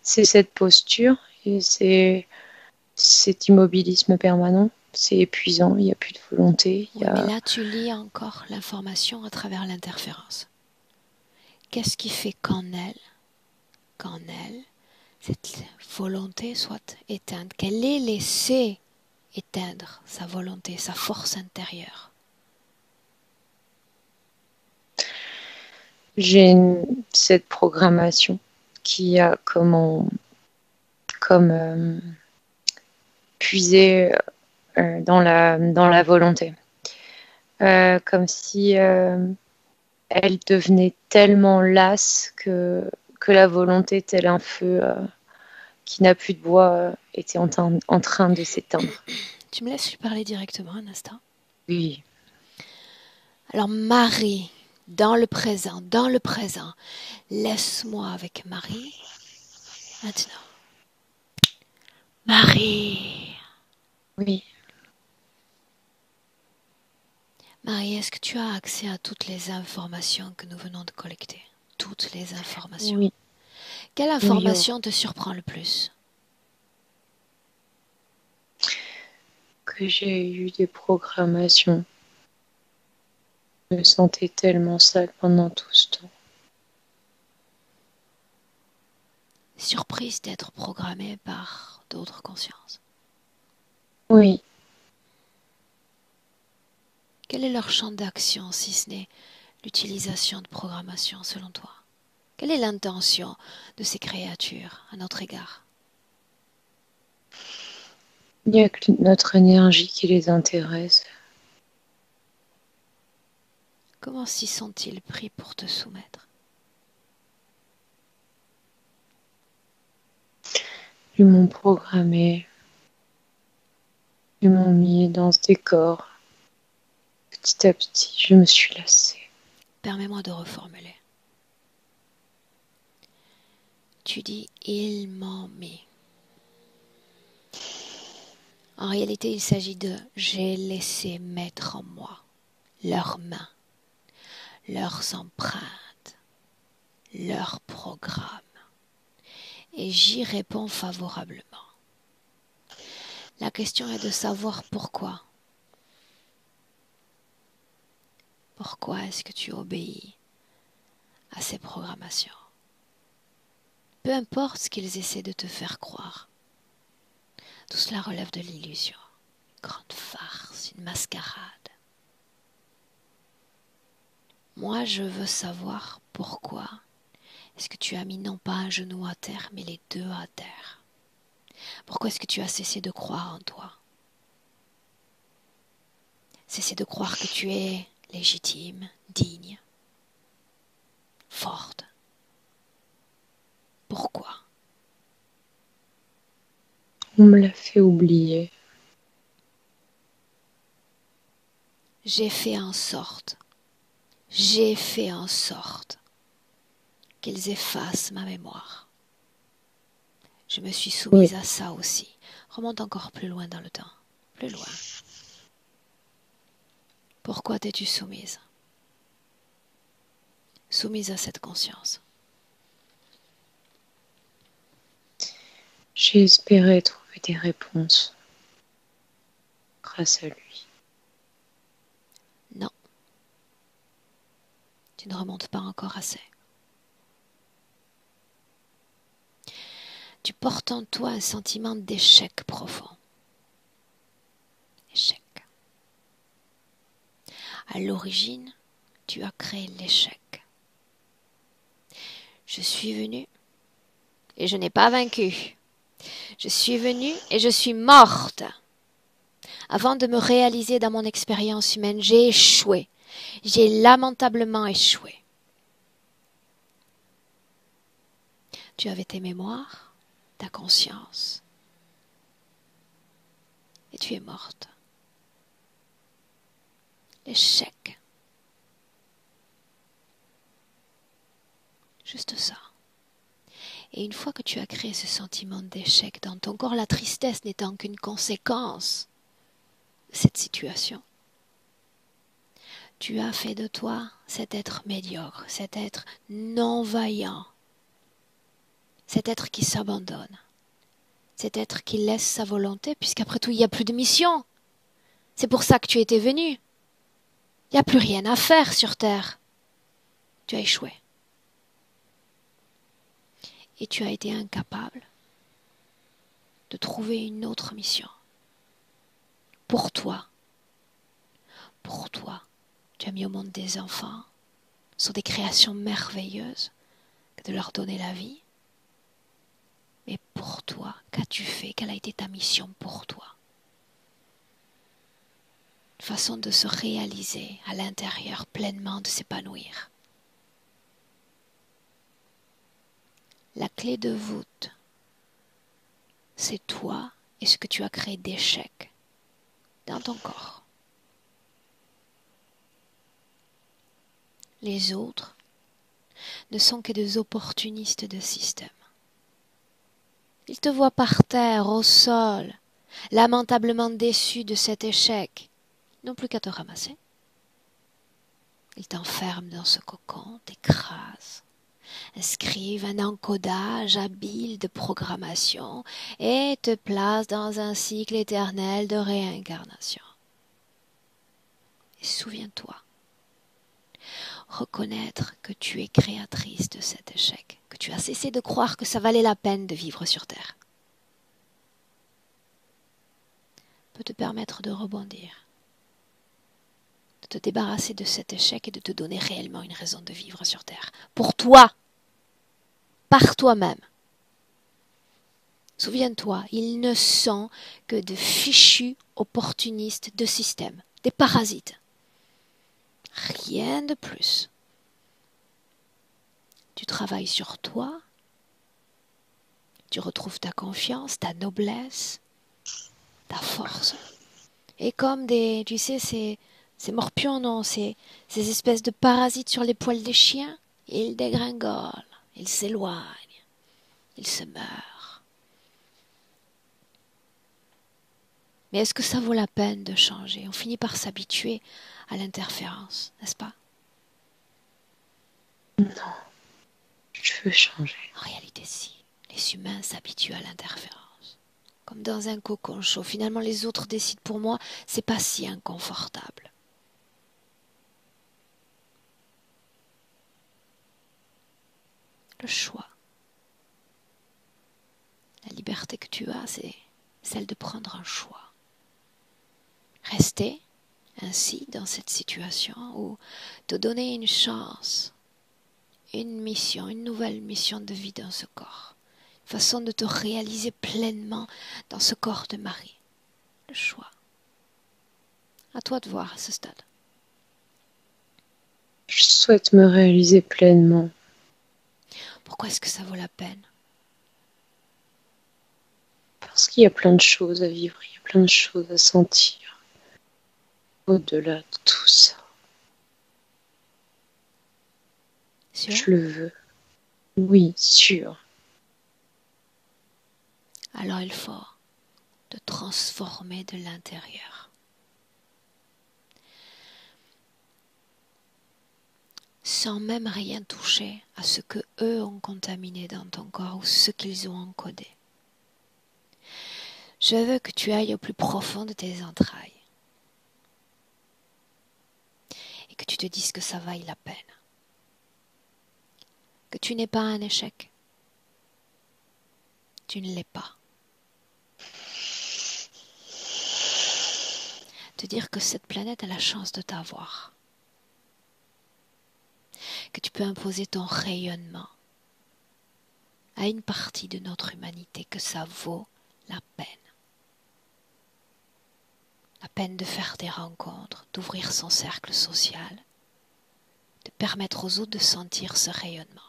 C'est cette posture et c'est cet immobilisme permanent. C'est épuisant, il n'y a plus de volonté. Oui, mais là tu lis encore l'information à travers l'interférence. Qu'est-ce qui fait qu'en elle, cette volonté soit éteinte, qu'elle ait laissé éteindre sa volonté, sa force intérieure? J'ai cette programmation qui a comme puisé dans la volonté. Comme si elle devenait tellement lasse que la volonté, tel un feu qui n'a plus de bois, était en train de s'éteindre. Tu me laisses lui parler directement un instant? Oui. Alors Marie, dans le présent, laisse-moi avec Marie. Maintenant. Marie. Oui. Marie, est-ce que tu as accès à toutes les informations que nous venons de collecter? Toutes les informations. Oui. Quelle Oui, information te surprend le plus? que j'ai eu des programmations. Je me sentais tellement seule pendant tout ce temps. Surprise d'être programmée par d'autres consciences. Oui. Quel est leur champ d'action si ce n'est l'utilisation de programmation selon toi? Quelle est l'intention de ces créatures à notre égard? Il n'y a que notre énergie qui les intéresse. Comment s'y sont-ils pris pour te soumettre? Ils m'ont programmé. Ils m'ont mis dans ce décor. Petit à petit, je me suis lassée. Permets-moi de reformuler. Tu dis « ils m'ont mis ». En réalité, il s'agit de « j'ai laissé mettre en moi » leurs mains, leurs empreintes, leurs programmes. Et j'y réponds favorablement. La question est de savoir pourquoi. Pourquoi est-ce que tu obéis à ces programmations? Peu importe ce qu'ils essaient de te faire croire. Tout cela relève de l'illusion. Une grande farce, une mascarade. Moi, je veux savoir pourquoi est-ce que tu as mis non pas un genou à terre, mais les deux à terre. Pourquoi est-ce que tu as cessé de croire en toi? Cessé de croire que tu es légitime, digne, forte. Pourquoi? On me l'a fait oublier. J'ai fait en sorte qu'ils effacent ma mémoire. Je me suis soumise à ça aussi. Remonte encore plus loin dans le temps. Plus loin. Pourquoi t'es-tu soumise? Soumise à cette conscience. J'ai espéré trouver des réponses grâce à lui. Non. Tu ne remontes pas encore assez. Tu portes en toi un sentiment d'échec profond. Échec. À l'origine, tu as créé l'échec. Je suis venue et je n'ai pas vaincu. Je suis venue et je suis morte. Avant de me réaliser dans mon expérience humaine, j'ai échoué. J'ai lamentablement échoué. Tu avais tes mémoires, ta conscience, et tu es morte. L'échec. Juste ça. Et une fois que tu as créé ce sentiment d'échec dans ton corps, la tristesse n'étant qu'une conséquence de cette situation, tu as fait de toi cet être médiocre, cet être non vaillant, cet être qui s'abandonne, cet être qui laisse sa volonté, puisqu'après tout, il n'y a plus de mission. C'est pour ça que tu étais venu. Il n'y a plus rien à faire sur Terre. Tu as échoué. Et tu as été incapable de trouver une autre mission. Pour toi, tu as mis au monde des enfants sont des créations merveilleuses que de leur donner la vie. Mais pour toi, qu'as-tu fait? Quelle a été ta mission pour toi? Une façon de se réaliser à l'intérieur pleinement, de s'épanouir. La clé de voûte, c'est toi et ce que tu as créé d'échec dans ton corps. Les autres ne sont que des opportunistes de système. Ils te voient par terre, au sol, lamentablement déçu de cet échec. Ils n'ont plus qu'à te ramasser. Ils t'enferment dans ce cocon, t'écrasent, inscrivent un encodage habile de programmation et te placent dans un cycle éternel de réincarnation. Et souviens-toi, reconnaître que tu es créatrice de cet échec, que tu as cessé de croire que ça valait la peine de vivre sur Terre, peut te permettre de rebondir, de te débarrasser de cet échec et de te donner réellement une raison de vivre sur Terre. Pour toi, par toi-même. Souviens-toi, ils ne sont que de fichus opportunistes de système, des parasites. Rien de plus. Tu travailles sur toi, tu retrouves ta confiance, ta noblesse, ta force. Et comme tu sais, ces morpions, non, ces espèces de parasites sur les poils des chiens, ils dégringolent, ils s'éloignent, ils se meurent. Mais est-ce que ça vaut la peine de changer? On finit par s'habituer à l'interférence, n'est-ce pas? Non, je veux changer. En réalité, si. Les humains s'habituent à l'interférence. Comme dans un cocon chaud. Finalement, les autres décident pour moi, c'est pas si inconfortable. Le choix. La liberté que tu as, c'est celle de prendre un choix. Rester ainsi dans cette situation ou te donner une chance, une mission, une nouvelle mission de vie dans ce corps. Une façon de te réaliser pleinement dans ce corps de Marie. Le choix. À toi de voir à ce stade. Je souhaite me réaliser pleinement. Pourquoi est-ce que ça vaut la peine? Parce qu'il y a plein de choses à vivre, il y a plein de choses à sentir. Au-delà de tout ça. Sûr? Je le veux. Oui, sûr. Alors il faut te transformer de l'intérieur. Sans même rien toucher à ce que eux ont contaminé dans ton corps ou ce qu'ils ont encodé. Je veux que tu ailles au plus profond de tes entrailles et que tu te dises que ça vaille la peine. Que tu n'es pas un échec. Tu ne l'es pas. Te dire que cette planète a la chance de t'avoir. Que tu peux imposer ton rayonnement à une partie de notre humanité, que ça vaut la peine. La peine de faire des rencontres, d'ouvrir son cercle social, de permettre aux autres de sentir ce rayonnement.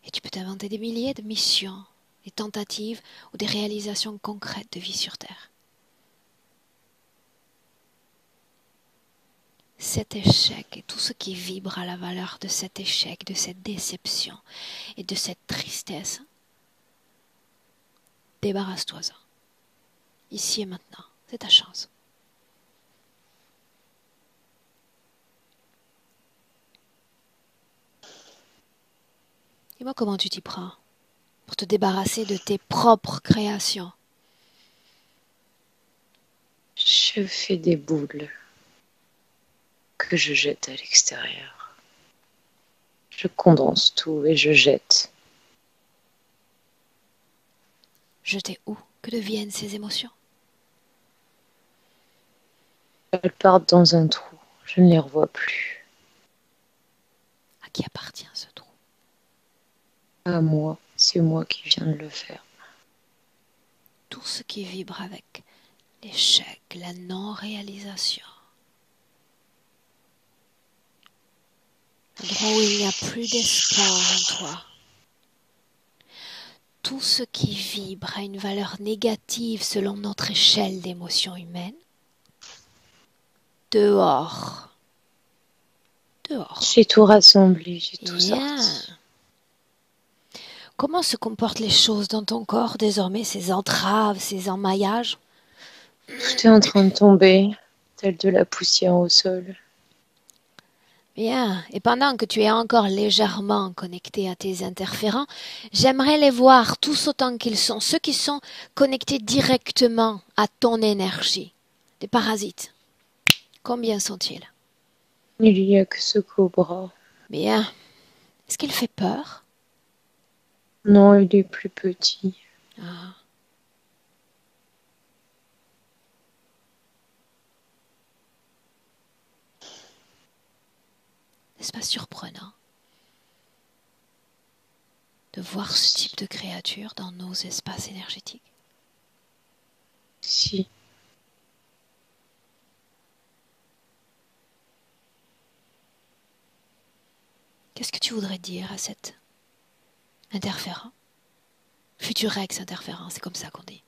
Et tu peux t'inventer des milliers de missions, des tentatives ou des réalisations concrètes de vie sur Terre. Cet échec et tout ce qui vibre à la valeur de cet échec, de cette déception et de cette tristesse, débarrasse-toi-en. Ici et maintenant, c'est ta chance. Dis-moi comment tu t'y prends pour te débarrasser de tes propres créations. Je fais des boules que je jette à l'extérieur. Je condense tout et je jette. Jeter où? Que deviennent ces émotions? Elles partent dans un trou. Je ne les revois plus. qui appartient ce trou? À moi, c'est moi qui viens de le faire. Tout ce qui vibre avec l'échec, la non-réalisation. L'endroit où il n'y a plus d'espoir en toi. Tout ce qui vibre a une valeur négative selon notre échelle d'émotions humaines. Dehors. Dehors. J'ai tout rassemblé, j'ai tout Bien. sorti. Comment se comportent les choses dans ton corps désormais, ces entraves, ces emmaillages? Tout est en train de tomber, tel de la poussière au sol. Bien. Et pendant que tu es encore légèrement connecté à tes interférents, j'aimerais les voir tous autant qu'ils sont, ceux qui sont connectés directement à ton énergie. Des parasites. Combien sont-ils? Il n'y a que ce cobra. Bien. Est-ce qu'il fait peur? Non, il est plus petit. Ah. N'est-ce pas surprenant de voir ce type de créature dans nos espaces énergétiques? Si. Qu'est-ce que tu voudrais dire à cet interférent? Futur ex-interférent, c'est comme ça qu'on dit.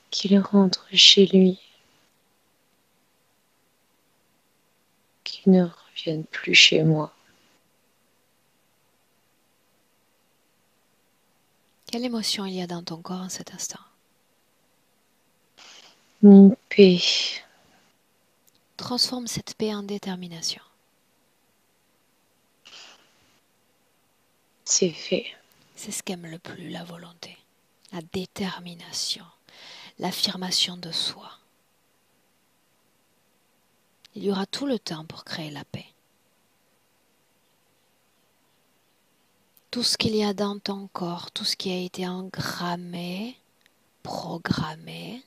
Qu'il rentre chez lui. Qu'il ne revienne plus chez moi. Quelle émotion il y a dans ton corps en cet instant? Une paix. Transforme cette paix en détermination. C'est fait. C'est ce qu'aime le plus la volonté, la détermination, l'affirmation de soi. Il y aura tout le temps pour créer la paix. Tout ce qu'il y a dans ton corps, tout ce qui a été engrammé, programmé,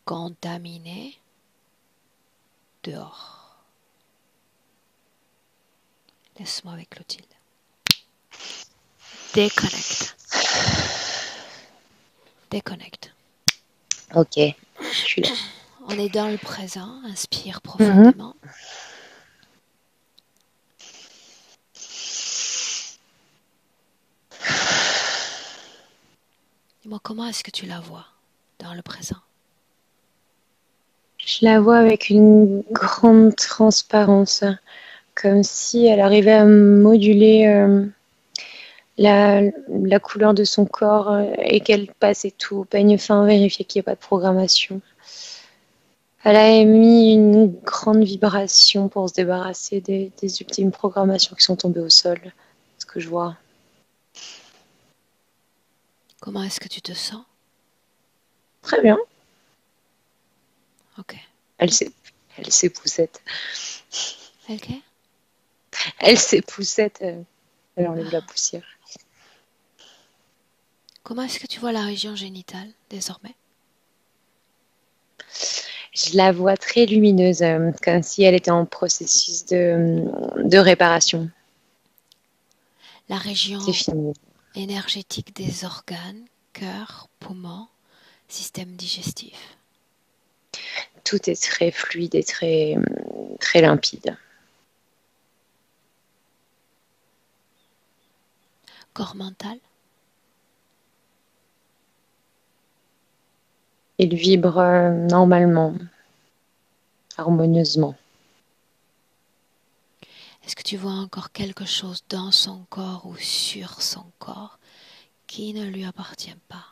contaminé, dehors. Laisse-moi avec Clotilde. Déconnecte. Déconnecte. Ok, je suis là. On est dans le présent. Inspire profondément. Dis-moi, comment est-ce que tu la vois dans le présent? Je la vois avec une grande transparence, comme si elle arrivait à moduler la couleur de son corps et qu'elle passait tout au peigne fin, vérifier qu'il n'y a pas de programmation. Elle a émis une grande vibration pour se débarrasser des ultimes programmations qui sont tombées au sol. C'est ce que je vois. Comment est-ce que tu te sens? Très bien. Ok. Elle s'époussette. Ok. Elle s'époussette. Elle enlève la poussière. Comment est-ce que tu vois la région génitale désormais? Je la vois très lumineuse, comme si elle était en processus de réparation. La région C'est fini. énergétique des organes, cœur, poumon, système digestif. Tout est très fluide et très, très limpide. Corps mental. Il vibre normalement, harmonieusement. Est-ce que tu vois encore quelque chose dans son corps ou sur son corps qui ne lui appartient pas?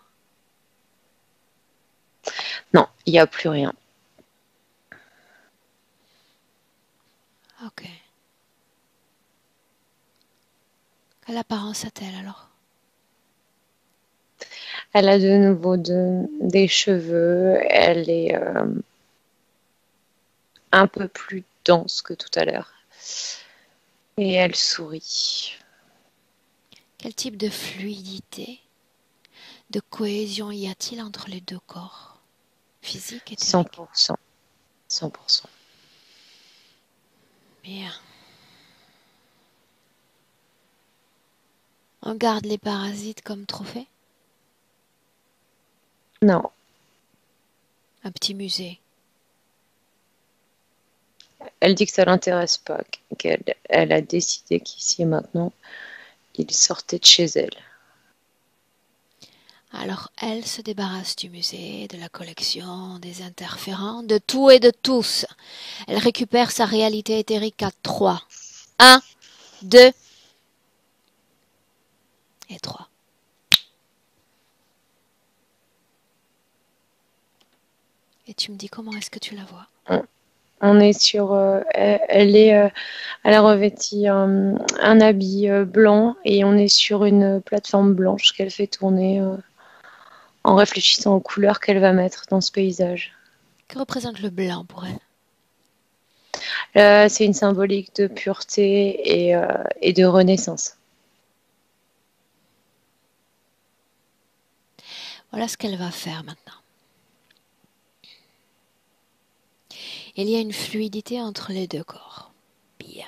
Non, il n'y a plus rien. Ok. Quelle apparence a-t-elle alors? Elle a de nouveau des cheveux. Elle est un peu plus dense que tout à l'heure. Et elle sourit. Quel type de fluidité, de cohésion y a-t-il entre les deux corps, physique et éthérique? 100%. 100%. Bien. On garde les parasites comme trophée? Non, Un petit musée. elle dit que ça l'intéresse pas, qu'elle a décidé qu'ici et maintenant, il sortait de chez elle. Alors elle se débarrasse du musée, de la collection, des interférents, de tout et de tous. Elle récupère sa réalité éthérique à 3. 1, 2 et 3. Et tu me dis comment est-ce que tu la vois? On est sur, elle a revêti un habit blanc et on est sur une plateforme blanche qu'elle fait tourner en réfléchissant aux couleurs qu'elle va mettre dans ce paysage. Que représente le blanc pour elle? C'est une symbolique de pureté et de renaissance. Voilà ce qu'elle va faire maintenant. Il y a une fluidité entre les deux corps. Bien.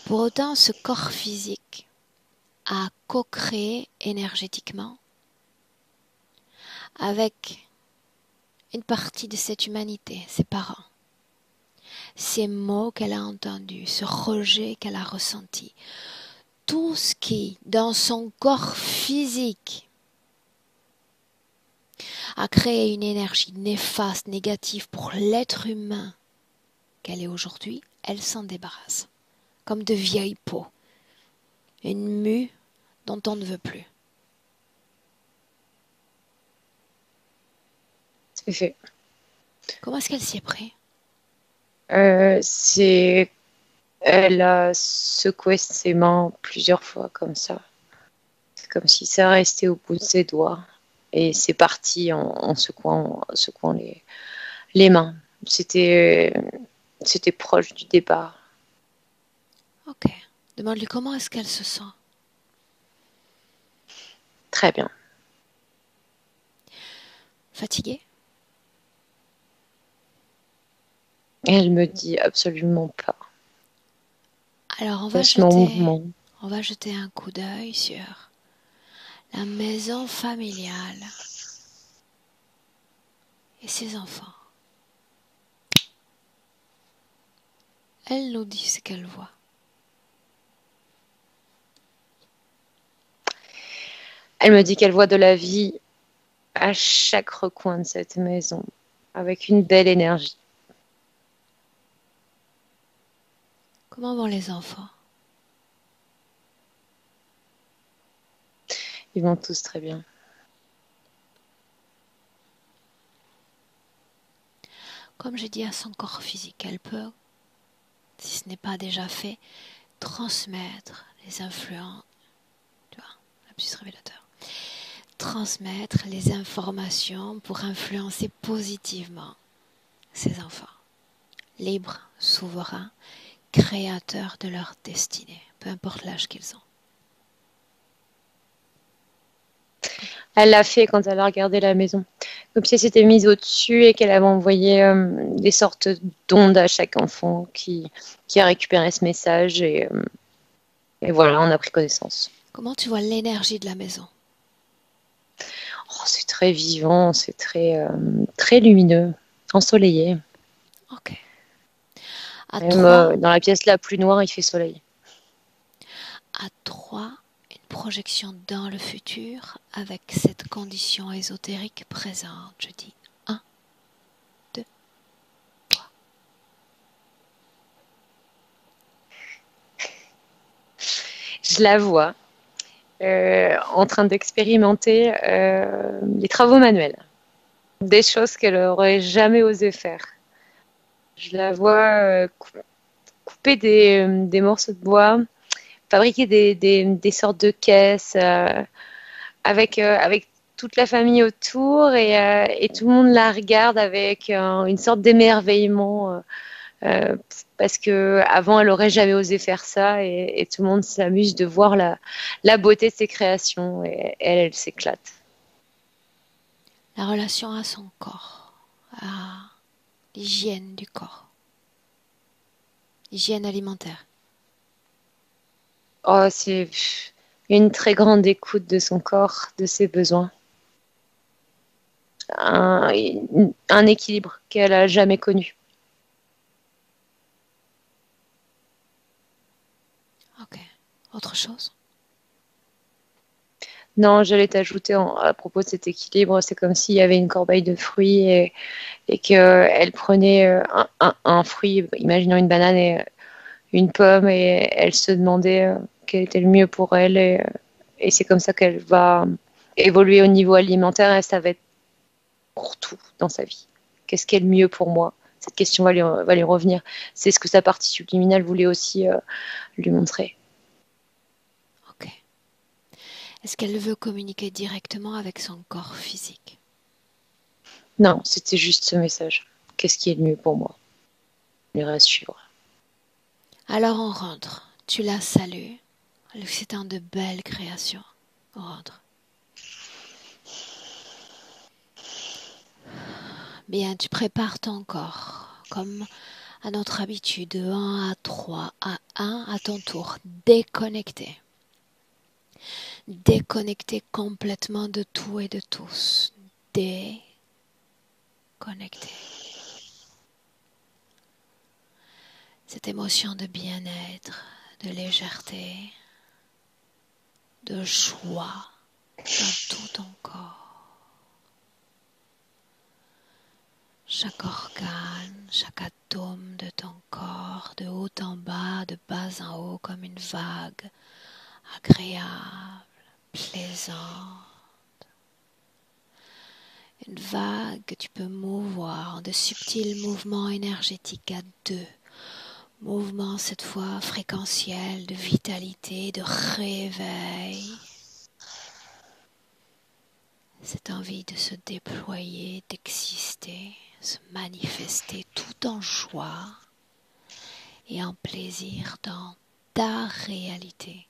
Pour autant, ce corps physique a co-créé énergétiquement avec une partie de cette humanité, ses parents. Ces mots qu'elle a entendus, ce rejet qu'elle a ressenti, tout ce qui, dans son corps physique, a créé une énergie néfaste, négative pour l'être humain qu'elle est aujourd'hui, elle s'en débarrasse, comme de vieilles peaux, une mue dont on ne veut plus. C'est fait. Comment est-ce qu'elle s'y est pris? Elle a secoué ses mains plusieurs fois comme ça. C'est comme si ça restait au bout de ses doigts. Et c'est parti en secouant les mains. C'était proche du départ. Ok. Demande-lui comment est-ce qu'elle se sent. Très bien. Fatiguée? Elle me dit absolument pas. Alors on va jeter un coup d'œil sur la maison familiale et ses enfants. Elle nous dit ce qu'elle voit. Elle me dit qu'elle voit de la vie à chaque recoin de cette maison, avec une belle énergie. Comment vont les enfants? Ils vont tous très bien. Comme j'ai dit à son corps physique, elle peut, si ce n'est pas déjà fait, transmettre les influences, tu vois, lapsus révélateur, transmettre les informations pour influencer positivement ses enfants, libres, souverains, créateurs de leur destinée, peu importe l'âge qu'ils ont. Elle l'a fait quand elle a regardé la maison. Comme si elle s'était mise au-dessus et qu'elle avait envoyé des sortes d'ondes à chaque enfant qui a récupéré ce message. Et voilà, on a pris connaissance. Comment tu vois l'énergie de la maison? Oh, c'est très vivant, c'est très lumineux, ensoleillé. Ok. À Même 3, dans la pièce la plus noire, il fait soleil. à 3, une projection dans le futur avec cette condition ésotérique présente. Je dis 1, 2, 3. Je la vois en train d'expérimenter les travaux manuels, des choses qu'elle n'aurait jamais osé faire. Je la vois couper des morceaux de bois, fabriquer des sortes de caisses avec toute la famille autour et tout le monde la regarde avec une sorte d'émerveillement parce que avant elle aurait jamais osé faire ça et tout le monde s'amuse de voir la beauté de ses créations et elle s'éclate. La relation à son corps, à l'hygiène du corps. Hygiène alimentaire. Oh, c'est une très grande écoute de son corps, de ses besoins. Un, un équilibre qu'elle a jamais connu. Ok. Autre chose? Non, j'allais t'ajouter à propos de cet équilibre, c'est comme s'il y avait une corbeille de fruits et qu'elle prenait un fruit, imaginons une banane et une pomme, et elle se demandait quel était le mieux pour elle. Et c'est comme ça qu'elle va évoluer au niveau alimentaire. Et ça va être pour tout dans sa vie. Qu'est-ce qui est le mieux pour moi? Cette question va lui revenir. C'est ce que sa partie subliminale voulait aussi lui montrer. Ok. Est-ce qu'elle veut communiquer directement avec son corps physique? Non, c'était juste ce message. Qu'est-ce qui est le mieux pour moi? Il irait à suivre. Alors on rentre. Tu la salues. C'est un de belles créations. On rentre. Bien, tu prépares ton corps comme à notre habitude, de 1 à 3, à 1 à ton tour, déconnecté. Déconnecté complètement de tout et de tous. Déconnecté. Cette émotion de bien-être, de légèreté, de joie dans tout ton corps. Chaque organe, chaque atome de ton corps, de haut en bas, de bas en haut, comme une vague agréable, plaisante. Une vague que tu peux mouvoir en de subtils mouvements énergétiques à deux. Mouvements cette fois fréquentiels de vitalité, de réveil. Cette envie de se déployer, d'exister, se manifester tout en joie et en plaisir dans ta réalité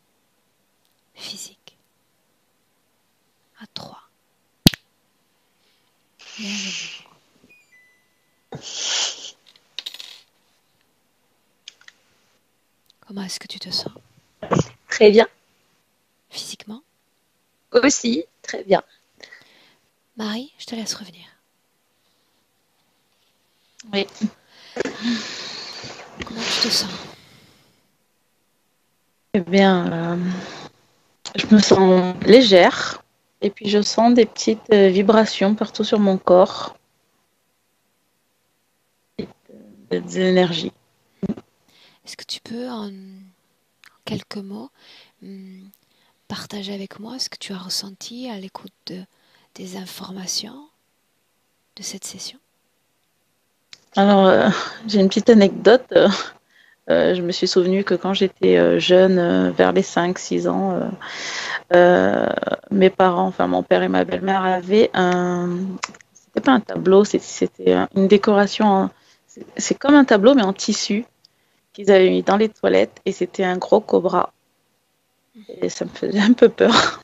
physique. À 3. Bienvenue. Comment est-ce que tu te sens? Très bien. Physiquement? Aussi, très bien. Marie, je te laisse revenir. Oui. Comment tu te sens? Eh bien, je me sens légère et puis je sens des petites vibrations partout sur mon corps, des énergies. Est-ce que tu peux, en quelques mots, partager avec moi ce que tu as ressenti à l'écoute des informations de cette session? Alors, j'ai une petite anecdote. Je me suis souvenu que quand j'étais jeune, vers les 5, 6 ans, mes parents, enfin mon père et ma belle-mère avaient c'était pas un tableau, c'était une décoration, c'est comme un tableau mais en tissu qu'ils avaient mis dans les toilettes et c'était un gros cobra. Et ça me faisait un peu peur.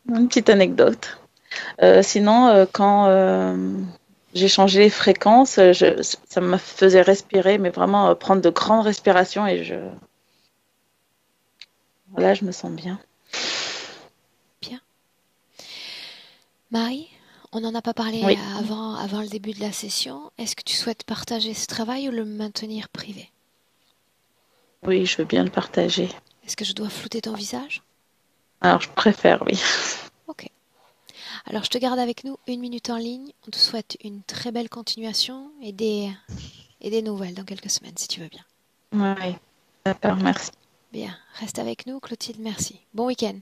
Une petite anecdote. Sinon, quand j'ai changé les fréquences, ça me faisait respirer, mais vraiment prendre de grandes respirations et là, je me sens bien. Bien. Marie, on n'en a pas parlé Oui, avant le début de la session. Est-ce que tu souhaites partager ce travail ou le maintenir privé? oui, je veux bien le partager. Est-ce que je dois flouter ton visage? Alors, je préfère, oui. Ok. Alors, je te garde avec nous 1 minute en ligne. On te souhaite une très belle continuation et des nouvelles dans quelques semaines, si tu veux bien. Oui, d'accord, merci. Bien, reste avec nous, Clotilde, merci. Bon week-end.